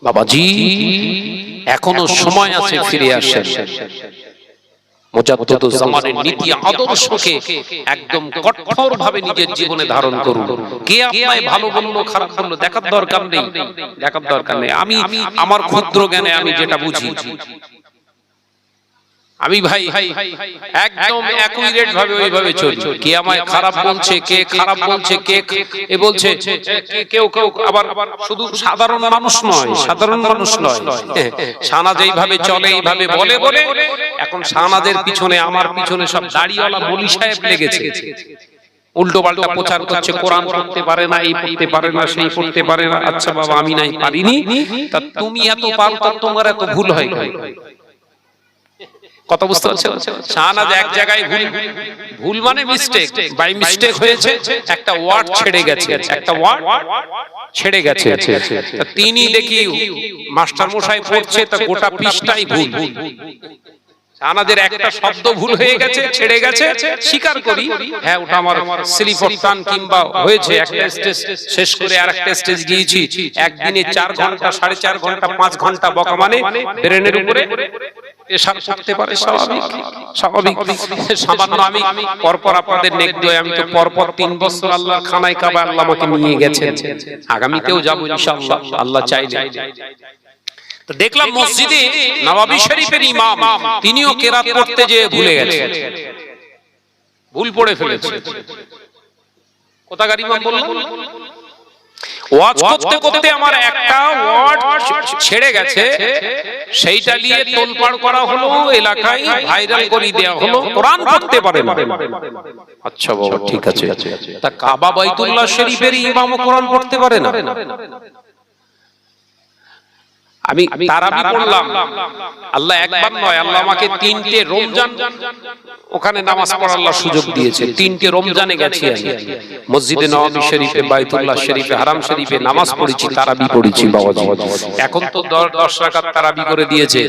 বাবাজি, এখনো সময় আছে, ফিরে আসেন। মুজাদ্দিদুল জামানের নীতি আদর্শকে একদম কঠোরভাবে নিজের জীবনে ধারণ করুন। কে আপনাকে ভালো বললো খারাপ বললো দেখার দরকার নেই, দেখার দরকার নেই। আমি আমার ক্ষুদ্র জ্ঞানে আমি যেটা বুঝি, আমি ভাই একদম অ্যাকুরেট ভাবে ওইভাবে চলি। কে আমায় খারাপ বলছে, কে খারাপ বলছে, কে এ বলছে, কেউ কেউ আবার শুধু সাধারণ মানুষ নয়, সাধারণ মানুষ নয়, শাহনাজ এইভাবে চলে, এইভাবে বলে বলে এখন শাহনাজের পিছনে, আমার পিছনে সব দাড়িওয়ালা মৌলী সাহেব লেগেছে। উল্টো পাল্টা প্রচার করছে, কোরআন পড়তে পারে না, এই পড়তে পারে না, সেই পড়তে পারে না। আচ্ছা বাবা, আমি নাই পারিনি, তা তুমি এত পারো, তোমার এত ভুল হয়। কত বুঝতে পারছেন? শাহনাজ এক জায়গায় ভুল মানে মিস্টেক, বাই মিস্টেক হয়েছে, একটা ওয়ার্ড ছেড়ে গেছে, একটা ওয়ার্ড ছেড়ে গেছে। তিনি দেখি মাস্টার মশাই পড়ছে, তা গোটা পৃষ্ঠাই ভুল। শাহনাজের একটা শব্দ ভুল হয়ে গেছে, ছেড়ে গেছে, স্বীকার করি, হ্যাঁ ওটা আমার স্লিপ অফ টাং কিংবা হয়েছে। একটা স্টেজ শেষ করে আরেকটা স্টেজ গিয়েছি, একদিনে 4 ঘন্টা, 4.5 ঘন্টা, 5 ঘন্টা বকা মানে ব্রেনের উপরে এসব করতে পারে, স্বাভাবিক স্বাভাবিক। সামান্য আমি পরপর আপনাদের নেক দোয়া, আমি তো পরপর 3 বছর আল্লাহর খানায় কাবা আল্লাহ আমাকে নিয়ে গেছেন, আগামীতেও যাব ইনশাআল্লাহ, আল্লাহ চাইলে। তো দেখলাম মসজিদে নববী শরীফের ইমাম, তিনিও কেরাত পড়তে যেয়ে ভুলে গেছেন, ভুল পড়ে ফেলেছে। কোথাকার ইমাম বললাম? ওয়াজ করতে করতে আমার একটা ওয়ার্ড ছেড়ে গেছে, সেইটা নিয়ে তোলপাড় করা হলো, এলাকায় ভাইরাল করে দেওয়া হলো, কোরআন পড়তে পারে না। আচ্ছা বাবা ঠিক আছে, তা কাবা বাইতুল্লাহ শরীফের ইমামও কোরআন পড়তে পারে না? আমি তারাবি পড়লাম, আল্লাহ একবার নয়, আল্লাহ আমাকে 3টে রমজান ওখানে নামাজ পড়ার সুযোগ দিয়েছে। 3টে রমজানে গেছি আমি, মসজিদে নববী শরীফে, বাইতুল্লাহ শরীফে, হারাম শরীফে নামাজ পড়েছি, তারাবি পড়েছি বাবাজি। এখন তো 10 রাকাত তারাবি করে দিয়েছে,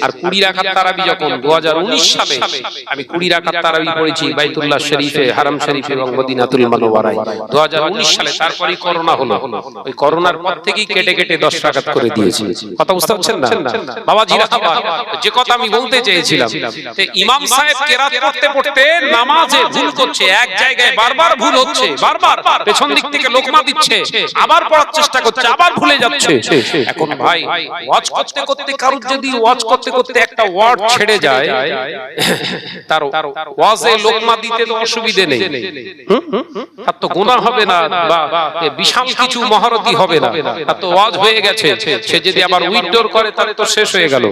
আর 20 রাকাত তারাবি যখন 2019 সালে আমি 20 রাকাত তারাবি পড়েছি বাইতুল্লাহ শরীফে, হারাম শরীফে এবং মদিনাতুল মুনাওয়ারায় 2019 সালে। তারপরেই করোনা হলো, ওই করোনার পর থেকেই কেটে কেটে 10 রাকাত করে দিয়েছি। কথা বুঝতে পারছেন না বাবাজিরা? যে কথা আমি বলতে চেয়েছিলাম, যে ইমাম সাহেব কেরাত পড়তে পড়তে নামাজে ভুল করছে, এক জায়গায় বারবার ভুল হচ্ছে, বারবার পেছন দিক থেকে লোকমা দিচ্ছে, আবার পড়ার চেষ্টা করছে, আবার ভুলে যাচ্ছে। এখন ভাই ওয়াজ করতে করতে কারুর যদি ওয়াজ করতে করতে একটা ওয়ার্ড ছেড়ে যায়, তার ওয়াজে লোকমা দিতে তো অসুবিধে নেই, তার তো গুনাহ হবে না, বা বিশাল কিছু মহারতি হবে না, তার তো ওয়াজ হয়ে গেছে। সে যদি আবার উইথড্র করে তাহলে তো শেষ হয়ে গেল।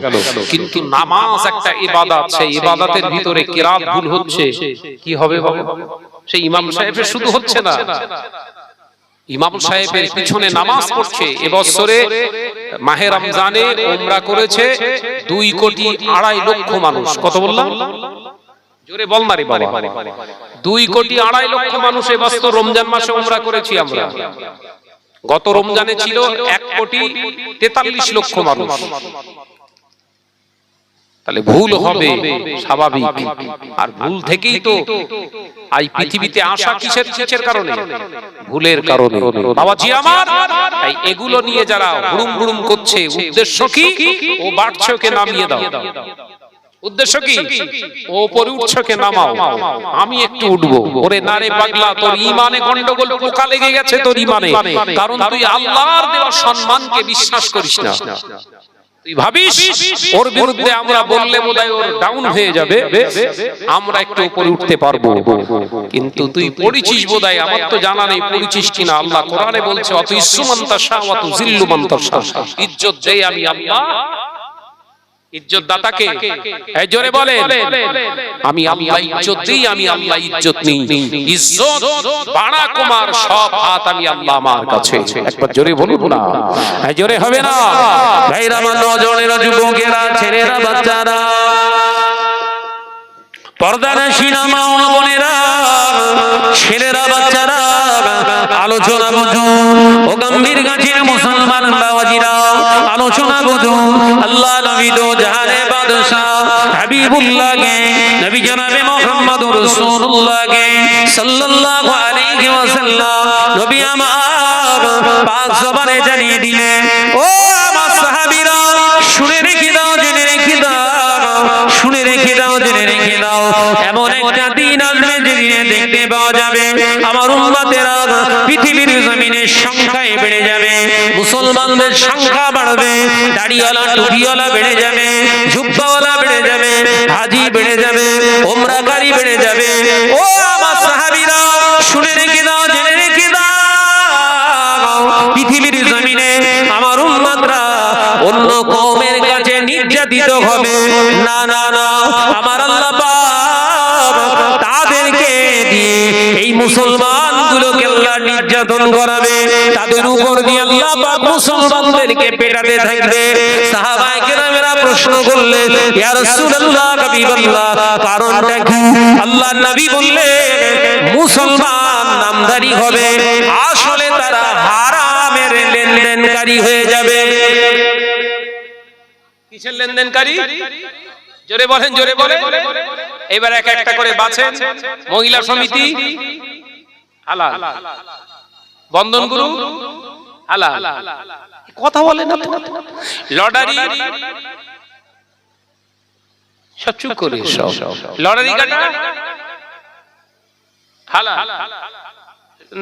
কিন্তু নামাজ একটা ইবাদত, সেই ইবাদতের ভিতরে কিরাত ভুল হচ্ছে, কি হবে বাবা? সেই ইমাম সাহেবের শুধু হচ্ছে না, ইমাম সাহেবের পিছনে নামাজ পড়ছে। এবছরে মাহে রমজানে উমরা করেছে 2.2 কোটি মানুষ। কত বললাম? জোরে বল না রে বাবা। 2.2 কোটি মানুষ এবছর রমজান মাসে উমরা করেছি আমরা। গত রমজানে ছিল 1.43 কোটি মানুষ। তাহলে ভুল হবে স্বাভাবিক, আর ভুল থেকেই তো এই পৃথিবীতে আসা। কিসের কারণে? ভুলের কারণে। বাবাজি আমার, তাই এগুলো নিয়ে যারা হুড়ুম হুড়ুম করছে, উদ্দেশ্য কি? ও বাড়ছকে নামিয়ে দাও। উদ্দেশ্য কি? ও উপরে উঠছকে নামাও, আমি একটু উঠবো। ওরে নারে পাগলা, তোর ঈমানে গন্ডগোল, পোকা লেগে গেছে তোর ঈমানে, কারণ তুই আল্লাহর দেওয়া সম্মানকে বিশ্বাস করিস না। তুই ভাবিস ওর বিরুদ্ধে আমরা বললে বোধহয় ওর ডাউন হয়ে যাবে, আমরা একটু উপরে উঠতে পারবো। কিন্তু তুই পড়িছিস বোধহয়, আমার তো জানা নেই পড়িছিস কিনা। আল্লাহ কোরআনে বলছে, অত ইসমান তাশা ওয়া তুযিল্লু মান তাশা, ইজ্জত দেই আমি আল্লাহ। ইজ্জত দাতাকে এই জোরে বলে, আমি আল্লাহ ইজ্জত দেই, আমি আল্লাহ ইজ্জত নেই। ইজ্জত বাড়া কুমার সব হাত আমি আল্লাহ আমার কাছে। একবার জোরে বলুন না, এই জোরে হবে না? ভাইরা আমার, নজনেরা, যুবকেরা, ছেলেরা, বাচ্চারা, পর্দানশীনা মা ও বোনেরা, ছেলেরা, বাচ্চারা, আলোচনা বুঝুন। ও গম্ভীর গাছের মুসলমান বাবাজিরা, আলোচনা বুঝুন। আল্লাহ নবী দো জাহানে বাদশাহ হাবিবুল্লাহ কে, নবী জনাবে মুহাম্মদুর রাসূলুল্লাহ কে সাল্লাল্লাহু আলাইহি ওয়াসাল্লাম, নবী আমার পাক জবানে জানিয়ে দিলেন, ও আমার সাহাবীরা, শুনে রেখে দাও, জেনে রেখে দাও, শুনে রেখে দাও, জেনে রেখে দাও। এমন একটা দিন আসবে যেদিনে দেখতে পাওয়া যাবে আমার উম্মতেরা পৃথিবীর জমিনে সংখ্যায় বেড়ে যাবে, মুসলমানদের সংখ্যা বাড়বে, দাড়িওয়ালা টুপিওয়ালা বেড়ে যাবে, জুব্বাওয়ালা বেড়ে যাবে, হাজি বেড়ে যাবে, ওমরাকারী বেড়ে যাবে। ও আমার সাহাবীরা, শুনে রেখে দাও, জেনে রেখে দাও, পৃথিবীর জমিনে আমার উম্মতরা অন্য কওমের কাছে নির্যাতিত হবে না, না, না। আমার আল্লাহ পাক তাদেরকে দিয়ে এই মুসলমানগুলোকে আল্লাহ নির্যাতন করাবে, তাদের উপর দিয়ে আল্লাহ পাক মুসলমানদেরকে পেটাতে থাকবে। সাহাবায়ে কেরামেরা প্রশ্ন করলেন, ইয়া রাসূলুল্লাহ, হাবিবাল্লাহ, কারণটা কি? আল্লাহর নবী বললেন, মুসলমান নামধারী হবে, আসলে তারা হারামের লেনদেনকারী হয়ে যাবে। কিসের লেনদেনকারী? জোরে বলেন, জোরে বলেন। এবার এক একটা করে বাছেন। মহিলা সমিতি হালাল, বন্ধন গ্রুপ হালাল, কথা বলে না। লটারি সব চুপ করে, লটারি কাটা হালাল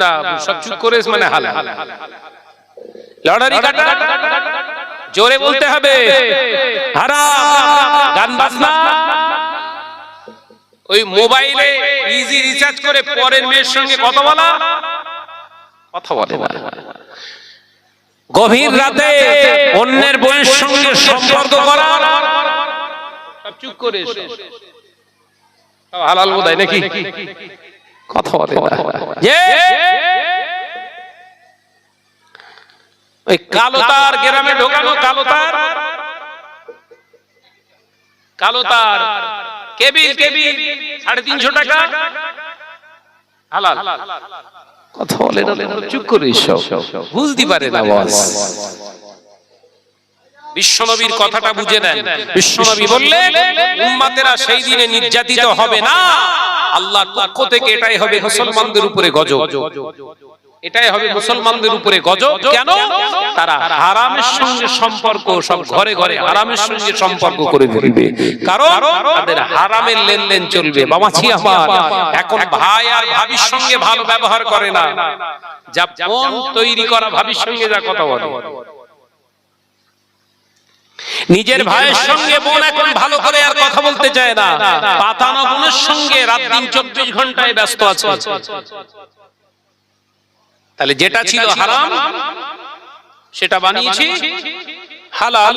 না, সব চুপ করে মানে হালাল। লটারি কাটা জোরে বলতে হবে হারাম। গান বাজনা, ওই মোবাইলে ইজি রিচার্জ করে পরের মেয়ের সঙ্গে কথা বলা, কথা বলে না। গভীর রাতে অন্যের বউয়ের সঙ্গে সম্পর্ক করা, সব চুপ করে এসো। সব হালাল বোধহয় নাকি? কথা বলে না। যে ওই কালো তার গ্রামে ঢোকানো, কালো তার, কালো তার কেবিল 350 টাকা হালাল। কথা বলে না, চুপ করে সব বুঝতে পারে না বস। বিশ্বনবীর কথাটা বুঝে নেন। বিশ্বনবী বললেন উম্মতেরা সেই দিনে নির্যাতিত হবে না, আল্লাহর পক্ষ থেকে এটাই হবে মুসলমানদের উপরে গজব, এটাই হবে মুসলমানদের উপরে গজব। কেন? তারা হারামের সঙ্গে সম্পর্ক, সব ঘরে ঘরে হারামের সঙ্গে সম্পর্ক করে ফেলবে, কারণ তাদের হারামের লেনদেন চলবে। বাবাজি আমার, এখন ভাই আর ভাবির সঙ্গে ভালো ব্যবহার করে না, যা বোন তৈরি করা ভাবির সঙ্গে যা কথা বলে। নিজের ভাইয়ের সঙ্গে বোন এখন ভালো করে আর কথা বলতে চায় না, পাতানো বোনের সঙ্গে রাত দিন 24 ঘন্টায় ব্যস্ত আছে। তাহলে যেটা ছিল হারাম সেটা বানিয়েছি হালাল।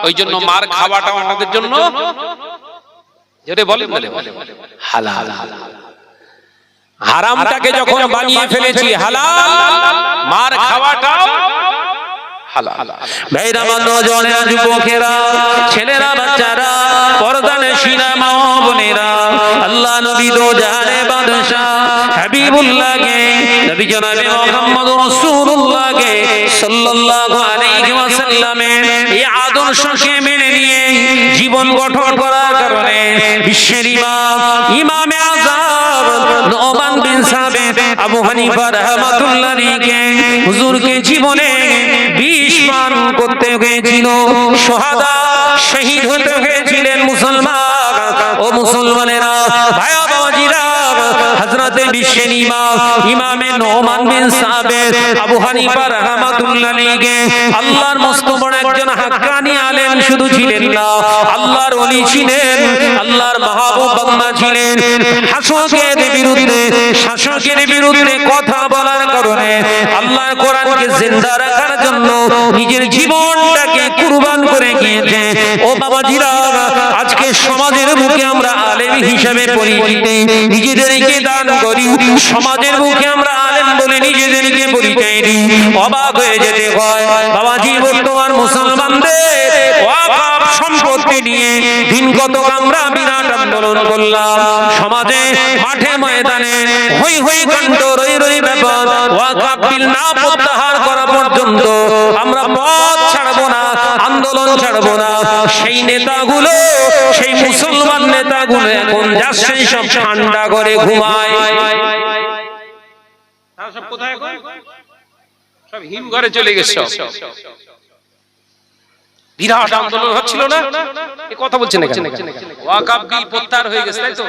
ওই জন্য মার খাওয়াটা আমাদের জন্য যেটা বলেন হালাল। হারামটাকে যখন বানিয়ে ফেলেছি হালাল, মার খাওয়াটাও হালাল। ভাইরা, নওজওয়ানেরা, যুবকেরা, ছেলেরা, বাচ্চারা, পর্দানশীনা মা বোনেরা, আল্লাহ নবী দো জাহানে বাদশা হাবিবুল্লাহকে, নবী জনাবে মুহাম্মদ রাসূলুল্লাহকে সাল্লাল্লাহু আলাইহি ওয়াসাল্লামের এই আদর্শকে মেনে নিয়ে জীবন গঠন করার কারণে বিশ্বের ইমামে আযম নোমান বিন সাবিত আবু হানিফা রাহমাতুল্লাহ আলাইহি হুজুরকে জীবনে বিষ পান করতে হয়েছিল, শাহাদা শহীদ হতে হয়েছিলেন মুসলমান। ও মুসলমানেরা, ভাই বাবাজিরা, হযরতে বিশ্বের ইমামে নোমান বিন সাবিত আবু হানিফা রাহমাতুল্লাহ আলাইহি আল্লাহর মস্ত বড় একজন হাক্কানি আলেম শুধু ছিলেন না, আল্লাহর ওলি ছিলেন, আল্লাহর মাহবুব বান্দা ছিলেন। শাসকের বিরুদ্ধে কথা বলার কারণে আল্লাহর কোরআনকে জিন্দা রাখার জন্য নিজের জীবনটাকে কুরবান করে গিয়েছে। ও বাবাজিরা, আজকে সমাজের বুকে আমরা আলেম হিসেবে পরিচিত, নিজেদেরকে দান করি, সমাজের বুকে আমরা আলেম বলে নিজেদেরকে পরিচয় দিই। অবাক হয়ে যেতে হয় বাবাজি, বর্তমান মুসলমানদের ওয়াকফ সম্পত্তি নিয়ে দিন কত আমরা বিরাট আন্দোলন করলাম, সমাজে মাঠে ময়দানে হই হই কাণ্ড, রই রই ব্যাপার, ওয়াকফ বিল না প্রত্যাহার করা পর্যন্ত আমরা পথ ছাড়বো না, আন্দোলন ছাড়বো না। সেই নেতাগুলো, সেই মুসলমান নেতাগুলো এখন যাচ্ছে সব ঠান্ডা করে ঘুমায়। সব কোথায় এখন? সব হিম ঘরে চলে গেছে। বিরাট আন্দোলন হচ্ছিল না, এই কথা বলছেন না কেন? ওয়াকফ বিল প্রত্যাহার হয়ে গেছে, তাই তো?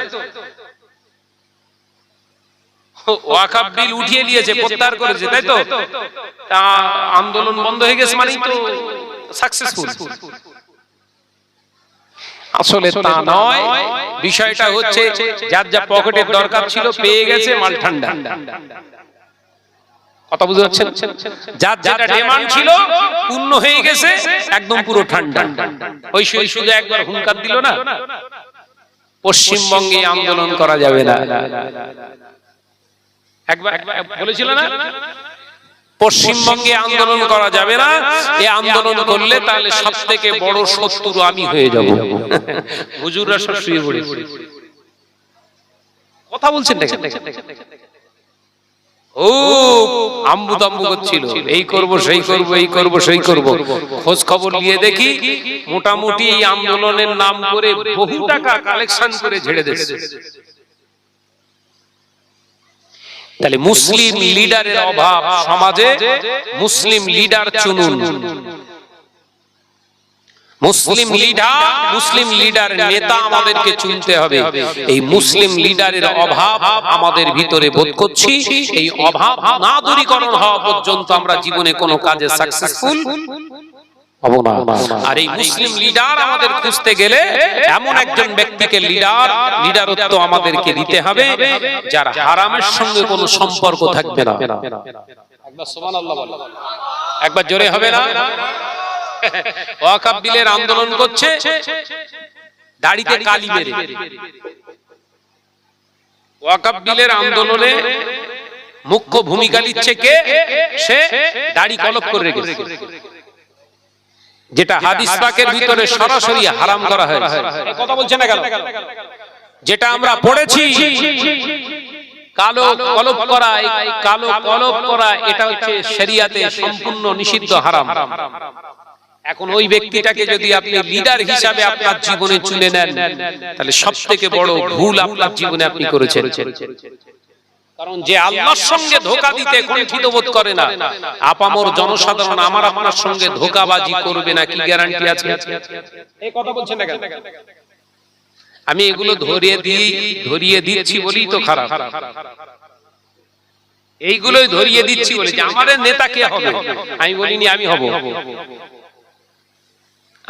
ওয়াকফ বিল উঠিয়ে নিয়েছে, প্রত্যাহার করেছে, তাই তো? তা আন্দোলন বন্ধ হয়ে গেছে মানে তো সাকসেসফুল। আসলে তা নয়, বিষয়টা হচ্ছে যার যা পকেটের দরকার ছিল পেয়ে গেছে, মাল ঠান্ডা। কথা বুঝতে পারছেন? যার যেটা ডিমান্ড ছিল পূর্ণ হয়ে গেছে, একদম পুরো ঠান্ডা। ওই শুধু একবার হুঙ্কার দিল না, পশ্চিমবঙ্গে আন্দোলন করা যাবে না, একবার বলেছিল না, পশ্চিমবঙ্গে আন্দোলন করা যাবে না, এই আন্দোলন করলে তাহলে সবথেকে বড় শত্রু আমি হয়ে যাব। হুজুররা সব শুয়ে পড়েছে, কথা বলছেন না? ও আম্বু তাম্বু করছিল, এই করব সেই করব, এই করব সেই করব। খোঁজ খবর নিয়ে দেখি মোটামুটি এই আন্দোলনের নাম করে বহু টাকা কালেকশন করে ঝেড়ে দিচ্ছে। তাহলে মুসলিম লিডারের অভাব সমাজে, মুসলিম লিডার চুনুন। মুসলিম লিডার নেতা আমাদেরকে চুনতে হবে। এই মুসলিম লিডারের অভাব আমাদের ভিতরে বোধ করছি, এই অভাব না দূরীকরণ হওয়া পর্যন্ত আমরা জীবনে কোনো কাজে সাকসেসফুল হব না। আর এই মুসলিম লিডার আমাদের খুঁজতে গেলে এমন একজন ব্যক্তিকে লিডারত্ব আমাদেরকে দিতে হবে যার হারামের সঙ্গে কোনো সম্পর্ক থাকবে না। একবার সুবহানাল্লাহ বলো, একবার জোরে হবে না? ওয়াকফ বিলের আন্দোলন করছে, দাড়িতে কালি মেরে। ওয়াকফ বিলের আন্দোলনে মুখ্য ভূমিকা নিচ্ছে কে? সে দাড়ি কলপ করে রেখেছে, যেটা হাদিস পাকের ভিতরে সরাসরি হারাম করা হয়েছে। কথা বলছে না কেন? যেটা আমরা পড়েছি, কালো কলপ করা, কালো কলপ করা এটা হচ্ছে শরিয়াতে সম্পূর্ণ নিষিদ্ধ, হারাম। এখন ওই ব্যক্তিটাকে যদি আপনি লিডার হিসাবে আপনার জীবনে চুনে নেন, তাহলে সবথেকে বড় ভুল আপনার জীবনে আপনি করেছেন। কারণ যে আল্লাহর সঙ্গে ধোঁকা দিতে কুণ্ঠিত বোধ করে না, আপামর জনসাধারণ আমার আপনার সঙ্গে ধোঁকাবাজি করবে না, কি গ্যারান্টি আছে? এই কথা বলছেন না কেন? আমি এগুলো ধরিয়ে দিচ্ছি বলেই তো খারাপ। এইগুলোই ধরিয়ে দিচ্ছি বলে যে আমাদের নেতা কে হবে, আমি বলিনি আমি হব।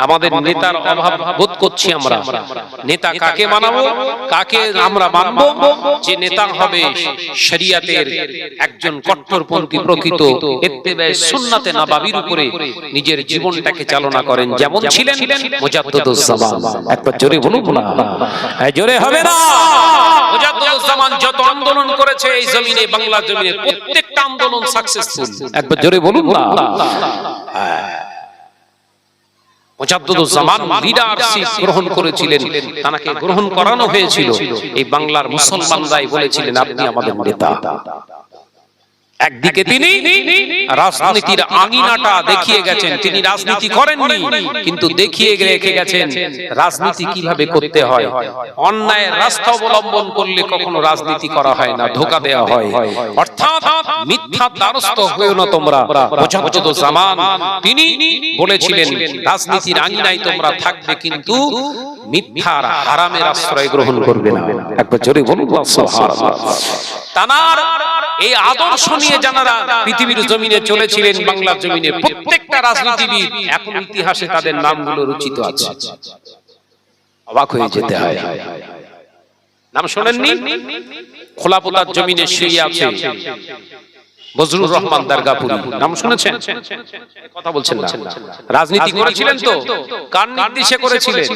আমাদের নেতার অভাব বোধ করছি আমরা। নেতা কাকে বানাবো, কাকে আমরা মানবো? যে নেতা হবে শরিয়াতের একজন কট্টরপন্থী প্রকৃত ইত্তেবায়ে সুন্নাতে নববীর উপরে নিজের জীবনটাকে চালনা করেন, যেমন ছিলেন মুজাদ্দিদুজ জামান। একবার জোরে বলুন না, জোরে হবে না? মুজাদ্দিদুজ জামান যত আন্দোলন করেছে এই জমিনে, বাংলা জমিনে, প্রত্যেকটা আন্দোলন সাকসেসফুল। একবার জোরে বলুন না। মুজাদ্দিদুজ জামান লিডারশিপ গ্রহণ করেছিলেন, তাকে গ্রহণ করানো হয়েছিল। এই বাংলার মুসলমানরাই বলেছিলেন আপনি আমাদের নেতা। একদিকে তিনি রাজনীতির আঙিনাটা দেখিয়ে গেছেন, তিনি রাজনীতি করেননি, কিন্তু দেখিয়ে রেখে গেছেন রাজনীতি কিভাবে করতে হয়। অন্যায়ের রাস্তা অবলম্বন করলে কখনো রাজনীতি করা হয় না, ধোঁকা দেওয়া হয়। অর্থাৎ মিথ্যার দ্বারস্থ হয়েও না তোমরা। মুজাদ্দিদুজ জামান তিনি বলেছিলেন রাজনীতির আঙিনায় তোমরা থাকবে, কিন্তু মিথ্যার হারামের আশ্রয় গ্রহণ করবে না। একবার জোরে বলুন সুবহানাল্লাহ। তানার এই আদর্শ নিয়ে যারা পৃথিবীর জমিনে চলেছিলেন, বাংলার জমিনে প্রত্যেকটা রাজনীতিবিদ এখন ইতিহাসে তাদের নামগুলো রচিত আছে। অবাক হয়ে যেতে হয়। নাম শোনেননি? খোলাপোতার জমিনে শুয়ে আছে বজলুর রহমান দারগাপুরি, নাম শুনেছেন? কথা বলছেন না। রাজনীতি করেছিলেন তো, কার নির্দেশে করেছিলেন?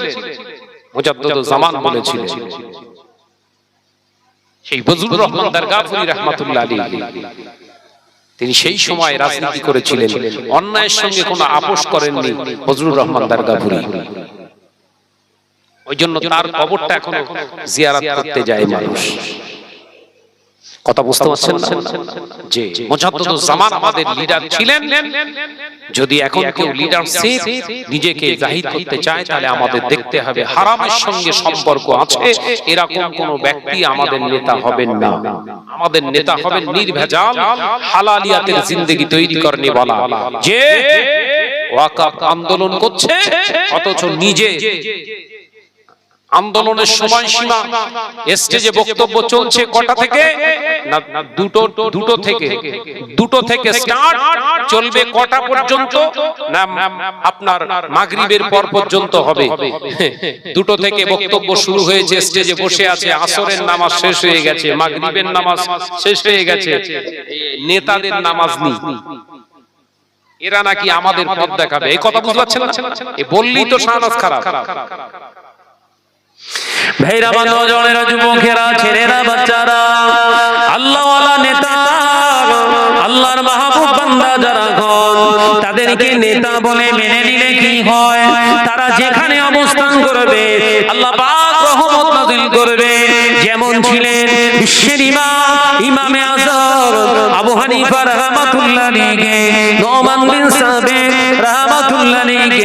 মুজাদ্দিদুজ জামান বলেছিলেন। সেই বজলুর রহমান দারগাপুরি রাহমাতুল্লাহ আলাইহি, তিনি সেই সময় রাজনীতি করেছিলেন, অন্যায়ের সঙ্গে কোনো আপোষ করেননি বজলুর রহমান দারগাপুরি। ওই জন্য তার কবরটা এখন জিয়ারত করতে যায় মানুষ। কথা বুঝতে পারছেন না? যে মুজাদ্দিদুজ জামান আমাদের লিডার ছিলেন। যদি এখন কেউ লিডারশিপ নিজেকে জাহির করতে চায়, তাহলে আমাদের দেখতে হবে হারামের সঙ্গে সম্পর্ক আছে এরকম কোন ব্যক্তি আমাদের নেতা হবেন না। আমাদের নেতা হবেন নির্ভেজাল হালালিয়াতের জিন্দেগি তৈরি করনে वाला, যে ওয়াকফ আন্দোলন করছে অথচ নিজে আন্দোলনের সময়সীমা স্টেজে বক্তব্য চলছে কটা থেকে না, দুটো থেকে স্টার্ট, চলবে কটা পর্যন্ত না আপনার মাগরিবের পর পর্যন্ত হবে। দুটো থেকে বক্তব্য শুরু হয়েছে, স্টেজে বসে আছে, আসরের নামাজ শেষ হয়ে গেছে, মাগরিবের নামাজ শেষ হয়ে গেছে, নেতাদের নামাজ নেই। এরা নাকি আমাদের পথ দেখাবে, এই কথা বুঝতে পারছেন না? এ বললেই তো শাহনাজ খারাপ। ভাইরা, নওজওয়ানেরা, যুবকেরা, ছেলেরা, বাচ্চারা, আল্লাহওয়ালা নেতা, আল্লাহর মাহবুব বান্দা যারা হন, তাদেরকে নেতা বলে মেনে নিলে কি হয়? তারা যেখানে অবস্থান করবে আল্লাহ পাক রহমত নাযিল করবে। যেমন ছিলেন বিশ্বের ইমামে আযম আবু হানিফা রাহমাতুল্লাহ আলাইহি, নোমান বিন সাবিত রাহমাতুল্লাহ আলাইহি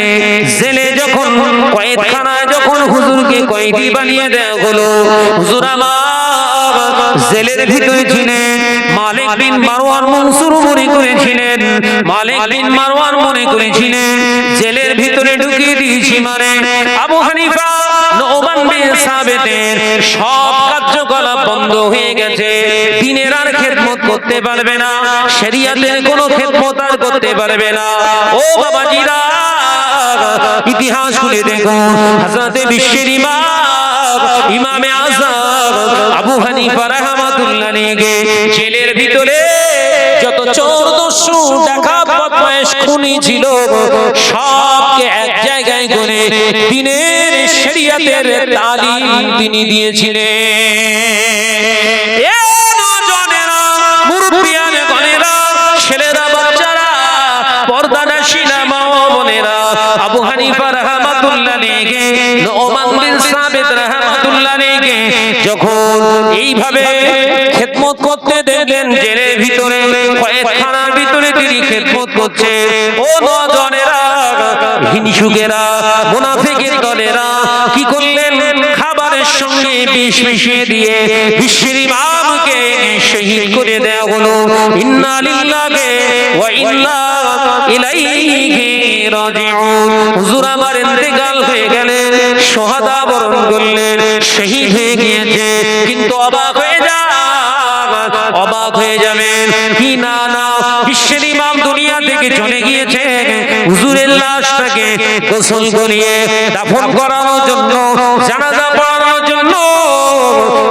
জেলে যখন, কয়েদখানায় যখন হুজুরকে কয়েদি বানিয়ে দেওয়া হলো, হুজুর আমার জেলের ভিতরে ছিলেন। মালিক বিন মারওয়ান মনসুর মনে করেছিলেন, মালিক বিন মারওয়ান মনে করেছিলেন জেলের ভিতরে ঢুকিয়ে দিয়েছি মানে আবু হানিফা নোমান বিন সাবিতের সব কার্যকলাপ বন্ধ হয়ে গেছে, দ্বীনের আর খেদমত করতে পারবে না, শরিয়াতের কোনো খেদমত আর করতে পারবে না। ও বাবাজিরা, ইতিহাস খুলে দেখো, হযরতে বিশ্বের ইমামে আযম আবু হানিফা রাহমাতুল্লাহ আলাইহি জেলের ভিতরে যত চোর বদমাশ খুনি ছিল সবকে এক জায়গায় করে দিনের শরিয়তের তালিম তিনি দিয়েছিলেন। এ নওজোয়ানেরা, মুরব্বিয়ানে গণেরা, ছেলেরা, বাচ্চারা, পর্দানাশীনা মা ও বোনেরা, আবু হানিফা রাহমাতুল্লাহ আলাইহি, নোমান বিন সাবিত রাহমাতুল্লাহ আলাইহি যখন এইভাবে খেদমত করতে দেখলেন জেলের ভিতরে, কয়েদখানার ভিতরে তিনি খেদমত করছে, ও নওজোয়ানেরা, হিংসুকেরা, মুনাফিকের দলেরা কি করলেন? খাবারের সঙ্গে বিষ মিশিয়ে দিয়ে বিশ্বের ইমামকে শহীদ করে দেয়া হলো। ইন্না লিল্লাহি ওয়া ইন্না ইলাইহি রাজিউন। হুজুর আমার ইন্তেকাল হয়ে গেলেন, শাহাদা বরণ করলেন, শহীদ হয়ে গিয়েছে। কিন্তু অবাক হয়ে যাবেন কি না, বিশ্বের ইমাম দুনিয়া থেকে চলে গিয়েছে। হুজুরের লাশটাকে গোসল করিয়ে দাফন করানোর জন্য, জানাজা পড়ানোর জন্য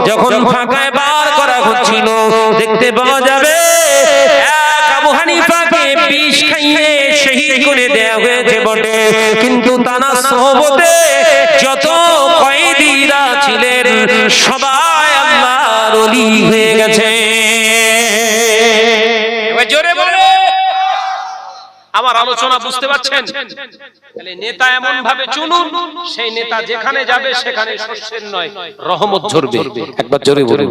যখন ফাঁকায় বার করা হচ্ছিল, দেখতে পাওয়া যাবে এক আবু হানিফাকে বিষ খাইয়ে শহীদ করে দেয়া হয়েছে বটে, কিন্তু তার সোহবতে যত কয়েদিরা ছিলেন সবাই আল্লাহর ওলি হয়ে গেছে। জোরে বলে আমার আলোচনা বুঝতে পারছেন? তাহলে নেতা এমন ভাবে চুনুন, সেই নেতা যেখানে যাবে সেখানে শস্যের নয় রহমত ঝরবে। একবার জোরে বলুন,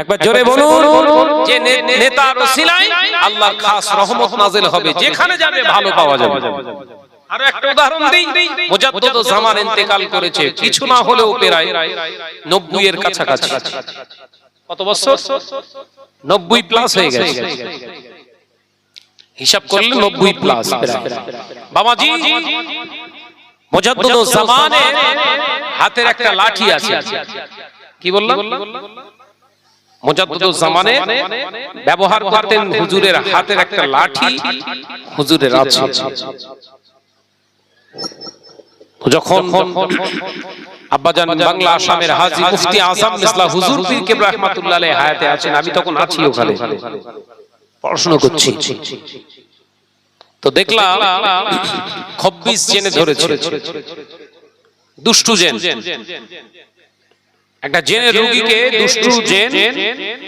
একবার জোরে বলুন, যে নেতার ওসিলায় আল্লাহর খাস রহমত নাযিল হবে, যেখানে যাবে ভালো পাওয়া যাবে। আরো একটা উদাহরণ দিই, মুজাদ্দিদ জামান ইন্তেকাল করেছে, কিছু না হলেও প্রায় 90 এর কাছাকাছি। কত বছর? 90 প্লাস হয়ে গেছে। হিসাব করলে 90 প্লাস। বাবাজি, মুজাদ্দিদ জামানের হাতের একটা লাঠি আছে। কি বললাম? মুজাদ্দিদ জামানে ব্যবহার করতেন হুজুরের হাতের একটা লাঠি হুজুরের আছে। যখন আব্বাজান বাংলা আসামের হাজী মুফতি আজম মিসলা হুজুর পীর কেবলা রাহমাতুল্লাহ আলাইহি হায়াতে আছেন, আমি তখন আছি ওখানে পড়াশোনা করছি। তো দেখলাম 26 জেনে ধরেছে, দুষ্টু জেন। একটা জেনের রোগীকে দুষ্টু জেন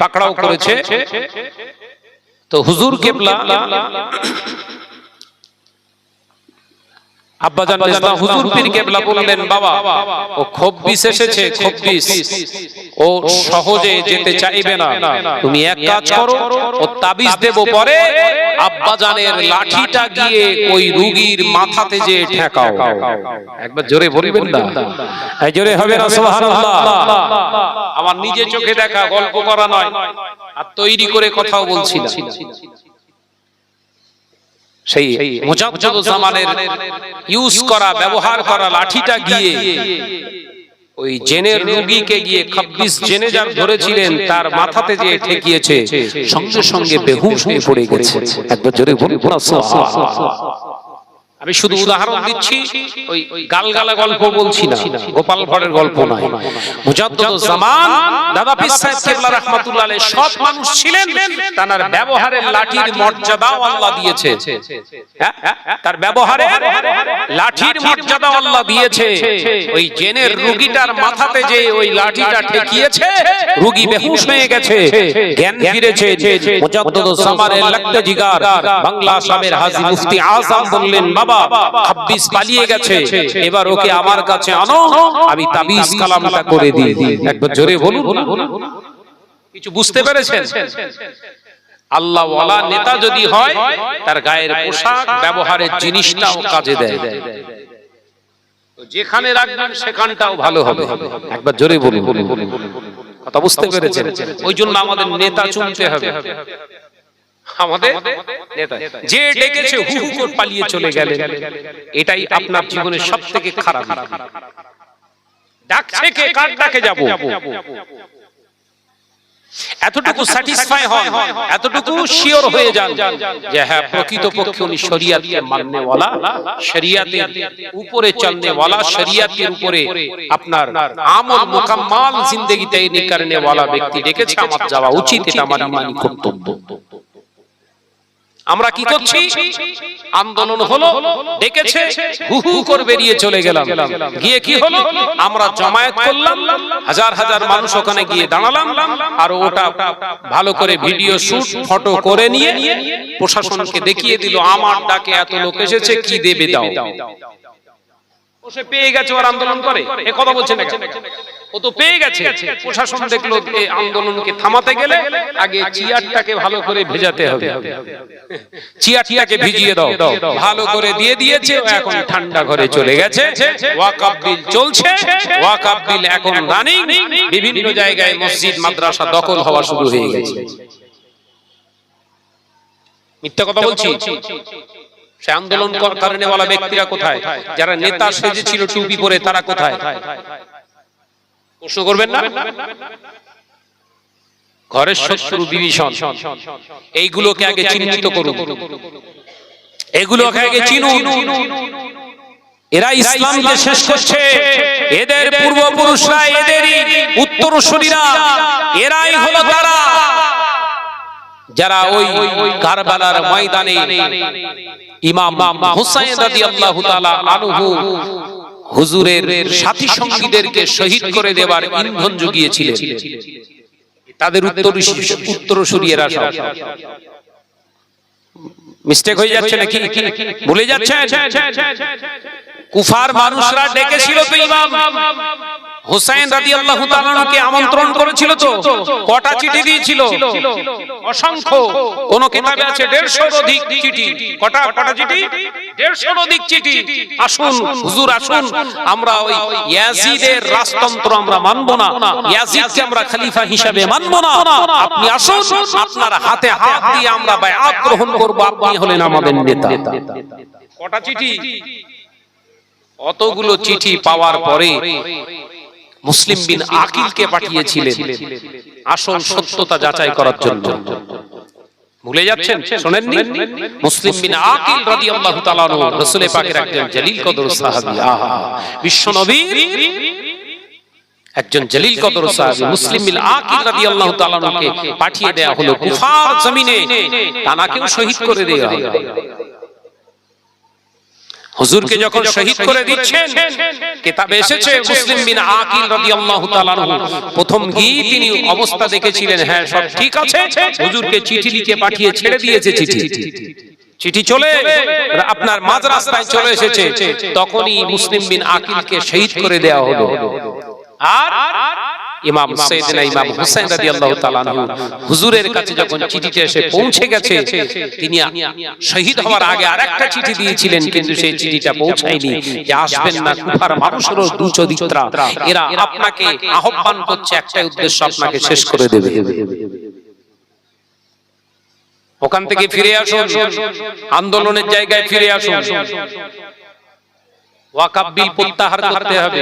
পাকড়াও করেছে। তো হুজুর কেবলা আব্বাজান মিসলা হুজুর পীর কেবলা বললেন, বাবা ও 26 এসেছে, 26 ও সহজে যেতে চাইবে না, তুমি এক কাজ করো, ও তাবিজ দেব, পরে আব্বাজানের লাঠিটা গিয়ে ওই রোগীর মাথাতে যে ঠেকাও। একবার জোরে বলবেন না? এই জোরে হবে না? সুবহানাল্লাহ। আমার নিজে চোখে দেখা, গল্প করা নয়, আর তৈরি করে কথাও বলছি না। সেই মুজাদ্দিদ জামানের ইউজ করা, ব্যবহার করা লাঠিটা গিয়ে ওই জেনের রোগীকে গিয়ে 26 জেনে যার ধরেছিলেন তার মাথাতে যে ঠেকিয়েছে, সঙ্গে সঙ্গে বেহুশ হয়ে পড়ে গেছে। একবার জোরে বলুন সুবহানাল্লাহ। আমি শুধু উদাহরণ দিচ্ছি, ওই গালগালা গল্প বলছি না, গোপাল ভাড়ের গল্প নয়। মুজাদ্দিদ জামান দাদা পীর সাহেব কেবলা রাহমাতুল্লাহ আলাইহি সৎ মানুষ ছিলেন, তার ব্যবহারের লাঠির মর্যাদাও আল্লাহ দিয়েছে। তার ব্যবহারে লাঠির মর্যাদা আল্লাহ দিয়েছে। ওই জেনের রোগীটার মাথাতে যে ওই লাঠিটা ঠেকিয়েছে, রোগী বেহুশ হয়ে গেছে, জ্ঞান ফিরেছে। মুজাদ্দিদ জামানের লাগতে জিগার বাংলা আসামের হাজী মুফতি আজম বললেন, বাবা 26 পালিয়ে গেছে, এবার ওকে আমার কাছে আনো, আমি তাবিজ কালামটা করে দিই। একবার জোরে বলুন। কিছু বুঝতে পেরেছেন? আল্লাহ ওয়ালা নেতা যদি হয়, তার গায়ের পোশাক, ব্যবহারের জিনিসটাও কাজে দেয়। যেখানে রাখবেন সেখানটাও ভালো হবে। একবার জোরে বলুন। কথা বুঝতে পেরেছেন? ওই জন্য আমাদের নেতা চুনতে হবে। আমাদের নেতা যে ডেকেছে হু হু করে পালিয়ে চলে গেলে, এটাই আপনার জীবনের সবথেকে খারাপ। ডাকছে কে, কার ডাকে যাব? এতটুকু স্যাটিসফাই হন, এতটুকু শিওর হয়ে যান যে হ্যাঁ, প্রকৃতপক্ষে উনি শরিয়াতকে মাননে ওয়ালা, শরিয়াতের উপরে চলনে ওয়ালা, শরিয়াতের উপরে আপনার আমল মুকাম্মাল জিন্দেগি তৈরি করনে ওয়ালা ব্যক্তি ডেকেছে, আমার যাওয়া উচিত, এটা আমার ইমানি কর্তব্য। আমরা কি করছি? আন্দোলন হলো, ডেকেছে, হু হু করে বেরিয়ে চলে গেলাম। গিয়ে কি হলো? আমরা জমায়েত করলাম, হাজার হাজার মানুষ ওখানে গিয়ে দাঁড়ালাম, আর ওটা ভালো করে ভিডিও শুট ফটো করে নিয়ে প্রশাসনকে দেখিয়ে দিল, আমার ডাকে এত লোক এসেছে, কি দেবে দাও। ও সে পেয়ে গেছে, ওর আন্দোলন করে, এ কথা বলছে না কেন? ও তো পেয়ে গেছে। প্রশাসন দেখলো এই আন্দোলনকে থামাতে গেলে আগে চেয়ারটাকে ভালো করে ভেজাতে হবে, চেয়ারটাকে ভিজিয়ে দাও, ভালো করে দিয়ে দিয়েছে। ও এখন ঠান্ডা ঘরে চলে গেছে। ওয়াকফ বিল চলছে, ওয়াকফ বিল এখন রানিং, বিভিন্ন জায়গায় মসজিদ মাদ্রাসা দখল হওয়া শুরু হয়ে গেছে। মিথ্যা কথা বলছি? সে আন্দোলন করনে ওয়ালা ব্যক্তিরা কোথায়? যারা নেতা সেজেছিল টুপি পরে, তারা কোথায়? প্রশ্ন করবেন না? ঘরের শত্রু বিভীষণ, এইগুলোকে আগে চিহ্নিত করুন, এগুলোকে আগে চিনুন। এরা ইসলামকে শেষ করছে, এদের পূর্বপুরুষরা, এদেরই উত্তরসূরিরা, এরাই হলো তারা যারা ওই কারবালার ময়দানে ইমাম হুসাইন রাদিয়াল্লাহু তাআলা আনহু হুজুরের সাথী সঙ্গীদেরকে শহীদ করে দেবার ইন্ধন জুগিয়েছিলেন। তাদের উত্তরসূরি এরা সব। মিস্টেক হয়ে যাচ্ছে নাকি? ভুলে যাচ্ছে? কুফার মানুষরা ডেকেছিল তো ইমাম হুসাইন রাদিয়াল্লাহু তাআলাকে আমন্ত্রণ করেছিল তো, কটা চিঠি দিয়েছিল? অসংখ্য। কোন কিতাবে আছে 150 অধিক চিঠি। কটা চিঠি? 150 অধিক চিঠি। আসুন হুজুর, আসুন, আমরা ওই ইয়াজিদের রাজতন্ত্র আমরা মানব না, ইয়াজিদকে আমরা খলিফা হিসেবে মানব না, আপনি আসুন, আপনার হাতে হাত দিয়ে আমরা বায়াত গ্রহণ করব, আপনি হলেন আমাদের নেতা। কটা চিঠি? অতগুলো চিঠি পাওয়ার পরে মুসলিম বিন আকিলকে পাঠিয়েছিলেন আসল সত্যতা যাচাই করার জন্য। ভুলে যাচ্ছেন? শোনেননি? মুসলিম বিন আকিল রাদিয়াল্লাহু তাআলা আনহু রাসূল পাকের একজন জলিল কদর সাহাবী, বিশ্ব নবীর একজন জলিল কদর সাহাবী মুসলিম বিন আকিল রাদিয়াল্লাহু তাআলা আনহুকে পাঠিয়ে দেয়া হলো কুফার জমিনে, তানাকেও শহীদ করে দেয়া হলো। হুজুরকে যখন শহীদ করে দিচ্ছেন, কিতাবে এসেছে মুসলিম বিন আকিল রাদিয়াল্লাহু তাআলা আনহু প্রথম গিয়ে তিনি অবস্থা দেখেছিলেন, হ্যাঁ সব ঠিক আছে, হুজুরকে চিঠি লিখে পাঠিয়ে ছেড়ে দিয়েছে। চিঠি চলে আপনার মাঝ রাস্তায় চলে এসেছে, তখনই মুসলিম বিন আকিলকে শহীদ করে দেওয়া হলো। আর ইমাম সাইয়েদনা ইমাম হুসাইন রাদিয়াল্লাহু তাআলা আনহু হুজুরের কাছে যখন চিঠিটা এসে পৌঁছে গেছে, তিনি শহীদ হওয়ার আগে আরেকটা চিঠি দিয়েছিলেন, কিন্তু সেই চিঠিটা পৌঁছায়নি যে আসবেন না, কুফার মানুষেরও দুচরিত্রা, এরা আপনাকে আহ্বান করছে, একটাই উদ্দেশ্য, আপনাকে শেষ করে দেবে। ওখান থেকে ফিরে আসুন, আন্দোলনের জায়গায় ফিরে আসুন, ওয়াকফ বিল প্রত্যাহার করতে হবে।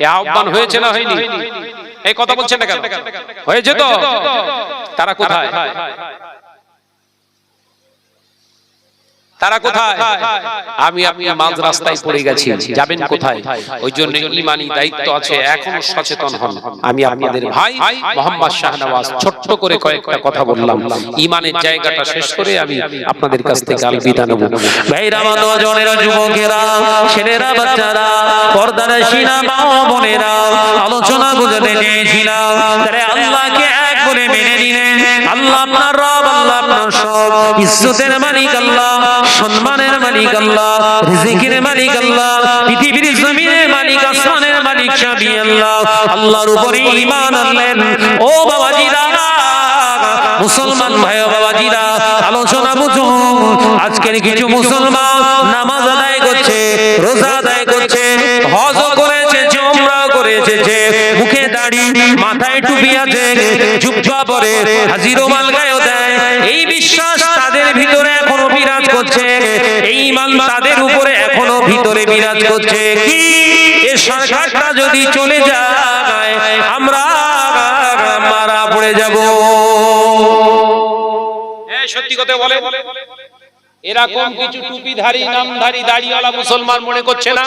এই আহ্বান হয়েছে না হয়নি? এই কথা বলছেন না কেন? হয়েছে তো? তারা কোথায়? তারা কোথায়? আমি আপনি মাঝ রাস্তায় পড়ে গেছি, যাবেন কোথায়? ওই জন্য ঈমানি দায়িত্ব আছে, এখনো সচেতন হন। আমি আপনাদের ভাই মোহাম্মদ শাহনওয়াজ ছোট্ট করে কয়েকটা কথা বললাম, ঈমানের জায়গাটা শেষ করে আমি আপনাদের কাছ থেকে আলবিদা নেব। ভাইরা, নওজওয়ানেরা, যুবকেরা, ছেলেরা, বাচ্চারা, পর্দার শিনা মা বোনেরা, আলোচনা বুঝতে চেয়েছিলাম, তারে আল্লাহকে এক বলে মেনে নিলেন। আল্লাহ আপনার রব, আল্লাহ আপনার সব, ইজ্জতের মালিক আল্লাহ, সম্মানের মালিক আল্লাহ, রিজিকের মালিক আল্লাহ, পৃথিবীর জমিনের মালিক, আসমানের মালিক সবই আল্লাহ। আল্লাহর উপরে ঈমান আনলেন। ও বাবাজিরা, মুসলমান ভাই ও বাবাজিরা, আলোচনা বুঝুন। আজকের কিছু মুসলমান নামাজ আদায় করছে, রোজা আদায় করছে, হজ করেছে, উমরা করেছে, মুখে দাড়ি, মাথায় টুপি আছে, জুব্বা পরে, হাজি রুমাল গায়ে দেয়, এই বিশ্বাস তাদের ভিতরে এখনো বিরাজ করছে, এই ঈমান তাদের উপরে এখনো ভিতরে বিরাজ করছে। কি এই সরকারটা যদি চলে যায়, আমরা মারা পড়ে যাব। সত্যি কথা বলে, এরকম কিছু টুপিধারী, নামধারী, দাড়িওয়ালা মুসলমান মনে করছে না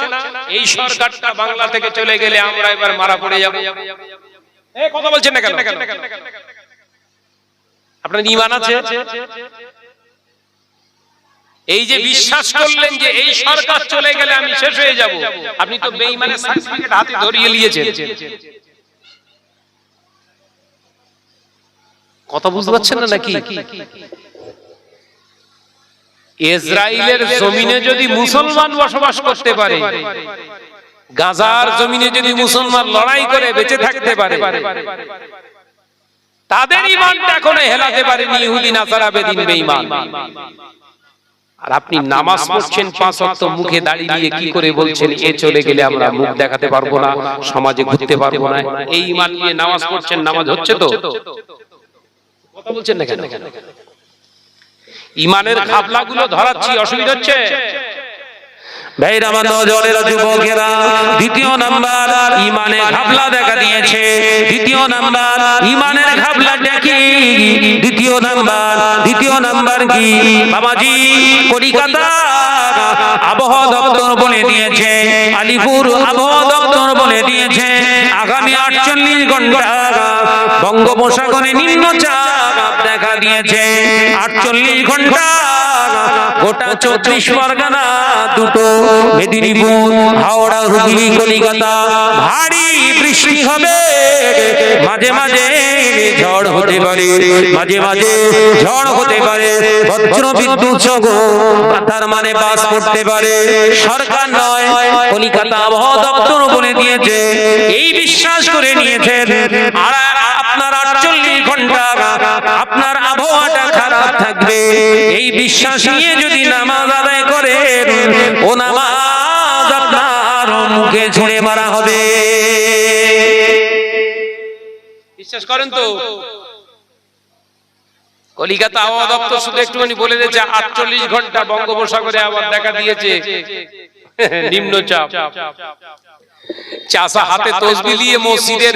এই সরকারটা বাংলা থেকে চলে গেলে আমরা এবার মারা পড়ে যাব? এই কথা বলছেন না কেন? আপনার ঈমান আছে? এই যে বিশ্বাস করলেন যে এই সরকার চলে গেলে আমি শেষ হয়ে যাব, আপনি তো বেঈমানের সার্টিফিকেট হাতে ধরিয়ে নিয়েছেন। কথা বুঝতে পারছেন না নাকি? ইসরায়েলের জমিনে যদি মুসলমান বসবাস করতে পারে, গাজার জমিনে যদি মুসলমান লড়াই করে বেঁচে থাকতে পারে, তাদের ঈমানটা এখনো হেলাতে পারেনি ইহুদি নাসারা বেদিন বেঈমান। আর আপনি নামাজ পড়ছেন 5 ওয়াক্ত, মুখে দাড়ি নিয়ে কি করে বলছেন এ চলে গেলে আমরা মুখ দেখাতে পারবো না, সমাজে ঘুরতে পারবো না। এই ঈমান নিয়ে নামাজ পড়ছেন, নামাজ হচ্ছে তো? কথা বলছেন না কেন? ঈমানের খাবলাগুলো ধরাচ্ছি, অসুবিধা হচ্ছে? ভাইরা আমার নজরের যুবকেরা, দ্বিতীয় নাম্বার ঈমানের ঘাবলা দেখা দিয়েছে। দ্বিতীয় নাম্বার ঈমানের ঘাবলাটা কি? দ্বিতীয় নাম্বার কি বাবাজি? কলিকাতা আবহাওয়া দপ্তর বলে দিয়েছে, আলিপুর আবহাওয়া দপ্তর বলে দিয়েছে, আগামী 48 ঘন্টা বঙ্গোপসাগরে নিম্নচাপ দেখা দিয়েছে। 48 ঘন্টা গোটা 34 পরগনা, দুটো মেদিনীপুর, হাওড়া, হুগলি, কলিকাতা ভারী বৃষ্টি হবে। মাঝে মাঝে ঝড় হতে পারে, বজ্র বিদ্যুৎ সহ তার মানে বাস করতে পারে। সরকার নয়, কলিকাতা আবহাওয়া দপ্তর বলে দিয়েছে। এই বিশ্বাস করে নিয়েছেন আর আপনার 48 ঘন্টা আপনার আবহাওয়াটা খারাপ থাকবে। এই বিশ্বাস নিয়ে যদি নামাজ আদায় করেন, ও নামাজ আপনার মুখে ছুঁড়ে মারা হবে। বিশ্বাস করেন তো? কলিকাতা আবহাওয়া দপ্তর শুধু একটুখানি বলে দিয়েছে 48 ঘন্টা বঙ্গোপসাগরে আবার দেখা দিয়েছে নিম্নচাপ। চাষা হাতে তসবিহ নিয়ে মসজিদের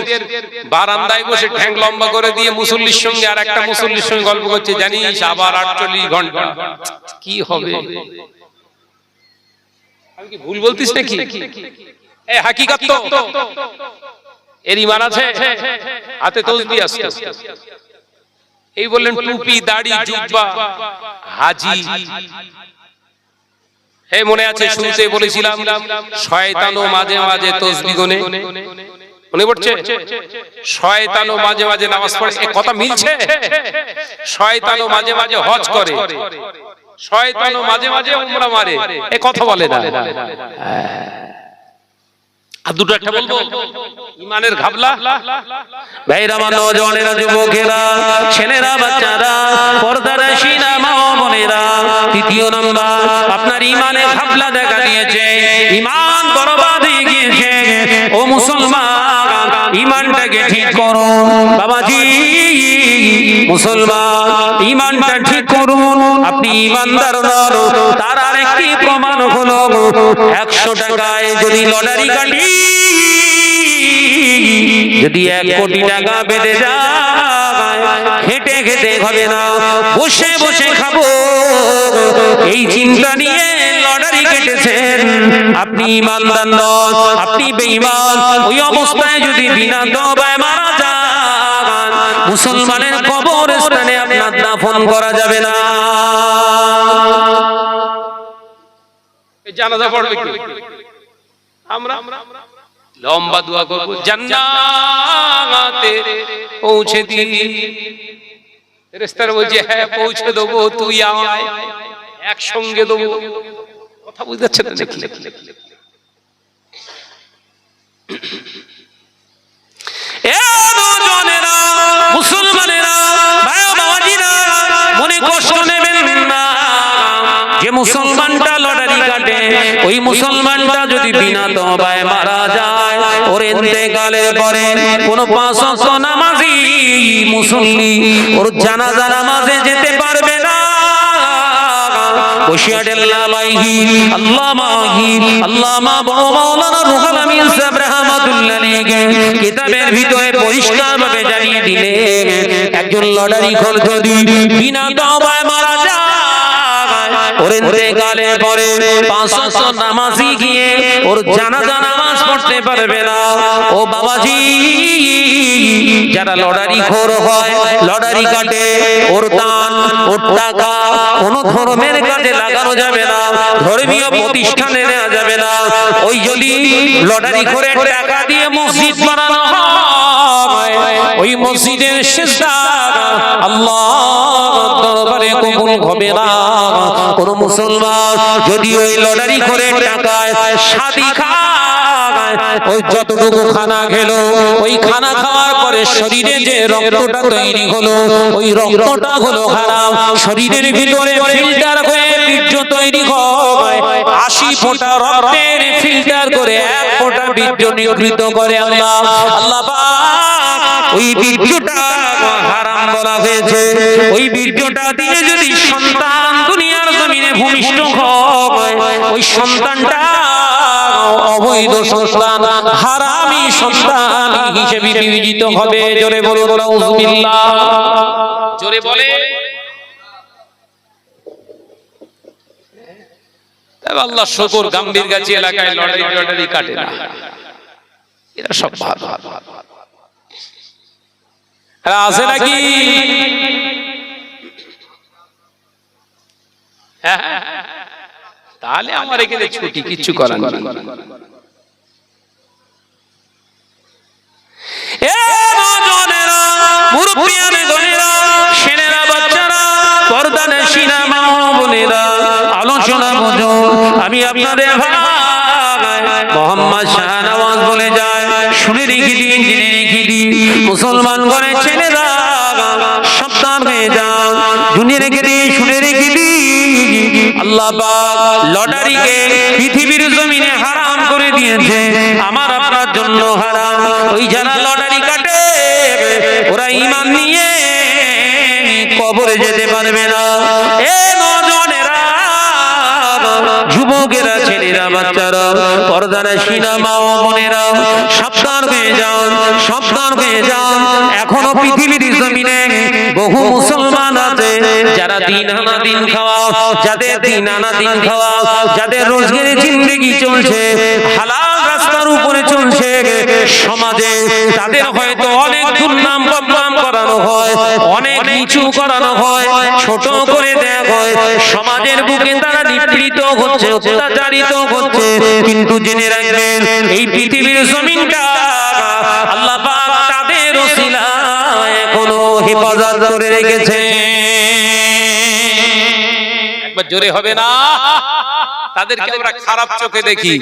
বারান্দায় বসে ঠ্যাং লম্বা করে দিয়ে মুসল্লির সঙ্গে আর একটা মুসল্লির সঙ্গে গল্প করছে, জানিস আবার 48 ঘন্টা কি হবে? আমি কি ভুল বলতিস নাকি? এ হাকিকত তো, এর ঈমান আছে, হাতে তসবিহ আছে। এই বললেন টুপি, দাড়ি, জুব্বা, হাজি। হে মনে আছে শুরুতে বলেছিলাম শয়তানও মাঝে মাঝে তসবিহ গোনে, মনে পড়ছে? শয়তানও মাঝে মাঝে নামাজ পড়ে, এই কথা মিলছে? শয়তানও মাঝে মাঝে হজ করে, শয়তানও মাঝে মাঝে উমরা মারে, এই কথা বলে না? আর দুটো একটা বলবো ঈমানের ঘাবলা। ভাইরা আমার নওজওয়ানেরা, যুবকেরা, ছেলেরা, বাচ্চারা, পর্দার শিরা মা ও বোনেরা, তৃতীয় নাম্বার আপনার ঈমানের ঘাবলা দেখা দিয়েছে, ঈমান বরবাদ হয়ে গিয়েছে। ও মুসলমান, ঈমানটাকে ঠিক করুন বাবাজি। মুসলমান, ঈমানটা ঠিক করুন। আপনি ঈমানদার নন, তার আরেকটি প্রমাণ হলো 100 টাকায় যদি লটারি কাটি, যদি 1 কোটি টাকা বেঁধে যায়, হেঁটে খেতে হবে না, বসে বসে খাবো, এই চিন্তা নিয়ে লটারি কেটেছেন, আপনি ঈমানদার নন, আপনি বেঈমান। ওই অবস্থায় যদি বিনা তওবায় মারা যান, মুসলমানের কবরস্থানে আপনার দাফন করা যাবে না। জানাজা পড়বে কি? আমরা লম্বা দোয়া করব, জান্নাতে পৌঁছে দি। ফেরেশতারা বলছে হ্যাঁ পৌঁছে দেবো, তুই আয়, একসঙ্গে দেবো। কথা বুঝতে পারছেন না? মুসলমানেরা, ভাই বাবাজিরা, মনে কষ্ট নেবেন না। যে মুসলমানটা লটারি কাটে, ওই মুসলমানটা যদি বিনা তওবায় মারা যায়, ওর ইন্তেকালের পরে কোন 5 ওয়াক্ত নামাজি মুসল্লি ওর জানাজা নামাজে যেতে পারবে না। কিতাবের ভিতরে পরিষ্কার ভাবে জানিয়ে দিলেন, একজন লটারি খোর যদি বিনা তওবায় মারা যায়, ওর ইন্তেকালের পরে 5 ওয়াক্ত নামাজি গিয়ে ওর জানাজা নামাজ পড়তে পারবে না। ও বাবাজি, যারা লটারি খোর হয়, লটারি কাটে, ওর দান ওর টাকা কোন ধর্মের কাজে লাগানো যাবে না, ধর্মীয় প্রতিষ্ঠানে নেওয়া যাবে না। ওই যদি লটারি করে টাকা দিয়ে মসজিদ বানানো হয়, ওই মসজিদের সিজদা আল্লাহর দরবারে কবুল হবে না। কোন মুসলমান যদি ওই লটারি করে টাকায় শাদি খায়, ওই যতটুকু খানা খেলো, ওই খানা খাওয়ার পরে শরীরে যে রক্তটা তৈরি হলো, ওই রক্তটা হলো হারাম। শরীরের ভিতরে ফিল্টার হয়ে বীর্য তৈরি হয়, 80 ফোঁটা রক্তের ফিল্টার করে 1 ফোঁটা বীর্য নিগৃহীত করে আল্লাহ। আল্লাহ পাক ওই বীর্যটা হারাম বলা হয়েছে। ওই বীর্যটা দিয়ে যদি সন্তান দুনিয়ার জমিনে ভূমিষ্ঠ হয়, ওই সন্তানটা অবৈধ সন্তান, হারামি সন্তান হিসেবে বিবেচিত হবে। জোরে বলুন নাউযুবিল্লাহ। জোরে বলে। আল্লাহ শুকর, গাম্ভীর গাছি এলাকায় লটারি কাটে না, এরা সব ভালো আছে নাকি? তাহলে আমার এখানে ছুটি, কিচ্ছু করার নেই। আলোচনা বুঝো, আমি আপনাদের ভাই মোহাম্মদ শাহনওয়াজ বলে যায়, শুনে রেখে দিন, জেনে রেখে দিন। মুসলমান ঘরে ছেলেরা সাবধান হয়ে যান, শুনে রেখে দিন, শুনে রেখে দিন। আল্লাহ পাক লটারিকে পৃথিবীর জমিনে হারাম করে দিয়েছে, আমার আপনার জন্য হারাম। ওই যারা লটারি কাটে ওরা ঈমান নিয়ে কবরে যেতে পারবে না। এ নওজওয়ানেরা, যুবকেরা, ছেলেরা, বাচ্চারা, পর্দানশীলা মা ও বোনেরা, সাবধান হয়ে যান, সাবধান হয়ে যান। এখনো পৃথিবীর জমিনে বহু মুসলমান আছে যারা দিন আনা দিন খাওয়া, যাদের দিন আনা দিন খাওয়া, যাদের রোজগারের জিন্দেগি চলছে, হালাল রাস্তার উপরে চলছে, সমাজে তাদের হয়তো অনেক দুর্নাম বদনাম করানো হয়, অনেক নিচু করানো হয়, ছোট করে দেয়া হয়, সমাজের বুকে তারা নিপীড়িত হচ্ছে, অত্যাচারিত হচ্ছে। কিন্তু জেনে রাখবেন, এই পৃথিবীর জমিনটা আল্লাহ পাক তাদের ওসিলায় এখনো হেফাজত করে রেখেছে। একবার জোরে হবে না? তাদেরকে আমরা খারাপ চোখে দেখি,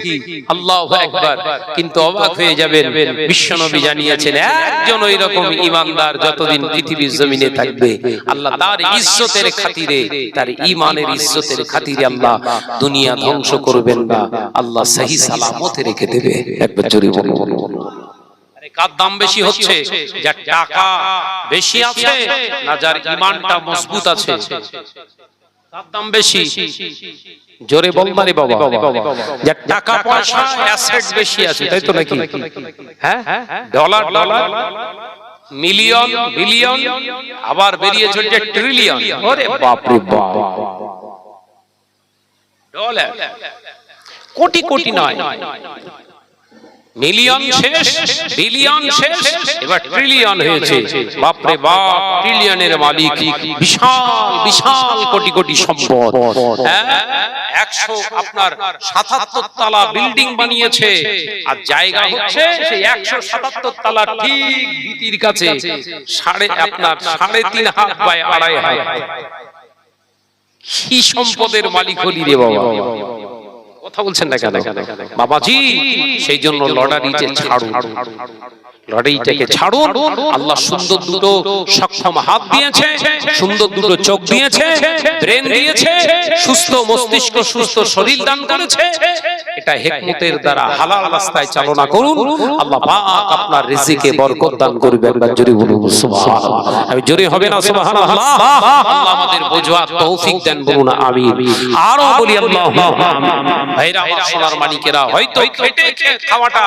আল্লাহু আকবার, কিন্তু অবাক হয়ে যাবেন, বিশ্বনবী জানিয়েছেন একজন ওই রকম ঈমানদার যতদিন পৃথিবীর জমিনে থাকবে, আল্লাহ তার ইজ্জতের খাতিরে, তার ঈমানের ইজ্জতের খাতিরে আল্লাহ দুনিয়া ধ্বংস করবেন না, আল্লাহ সহি সালামতে রেখে দেবে। একবার জোরে বলুন। আরে কার দাম বেশি হচ্ছে? যার টাকা বেশি আছে না যার ঈমানটা মজবুত আছে? কার দাম বেশি? জোরে বল না রে বাবা। যার টাকা পয়সা অ্যাসেট বেশি আছে, তাই তো নাকি? হ্যাঁ, ডলার মিলিয়ন বিলিয়ন, আবার বেরিয়ে চলছে ট্রিলিয়ন। ওরে বাপ রে বাপ, ডলার কোটি কোটি নয়, মিলিয়ন শেষ, বিলিয়ন শেষ, এবার ট্রিলিয়ন হয়েছে। বাপরে বাপ, ট্রিলিয়নের মালিক, বিশাল বিশাল কোটি কোটি সম্পদ। 177 তলা বিল্ডিং বানিয়েছে, আর জায়গা হচ্ছে সেই 177 তলা ঠিক ভিতির কাছে, 3.5 হাত বাই 2.5 হাত। কি সম্পদের মালিক হলি রে বাবা, কথা বলছেন না কেন বাবাজি? সেই জন্য লটারিতে ছাড়ুন, লটারিটাকে ছাড়ুন। আল্লাহ সুন্দর দুটো সক্ষম হাত দিয়েছে, সুন্দর দুটো চোখ দিয়েছে, ব্রেন দিয়েছে, সুস্থ মস্তিষ্ক, সুস্থ শরীর দান করেছে। এটা হিকমতের দ্বারা হালাল রাস্তায় চালনা করুন, আল্লাহ পাক আপনার রিজিকে বরকত দান করবে। একবার জোরে বলুন সুবহানাল্লাহ। আমি জোরে হবে না সুবহানাল্লাহ? আল্লাহ আমাদের বোঝার তৌফিক দেন, বলুন আমিন। আরো বলি আল্লাহুম্মা আমিন। ভাইরা আমার সোনার মানিকেরা, হয়তো খেটে খাওয়াটা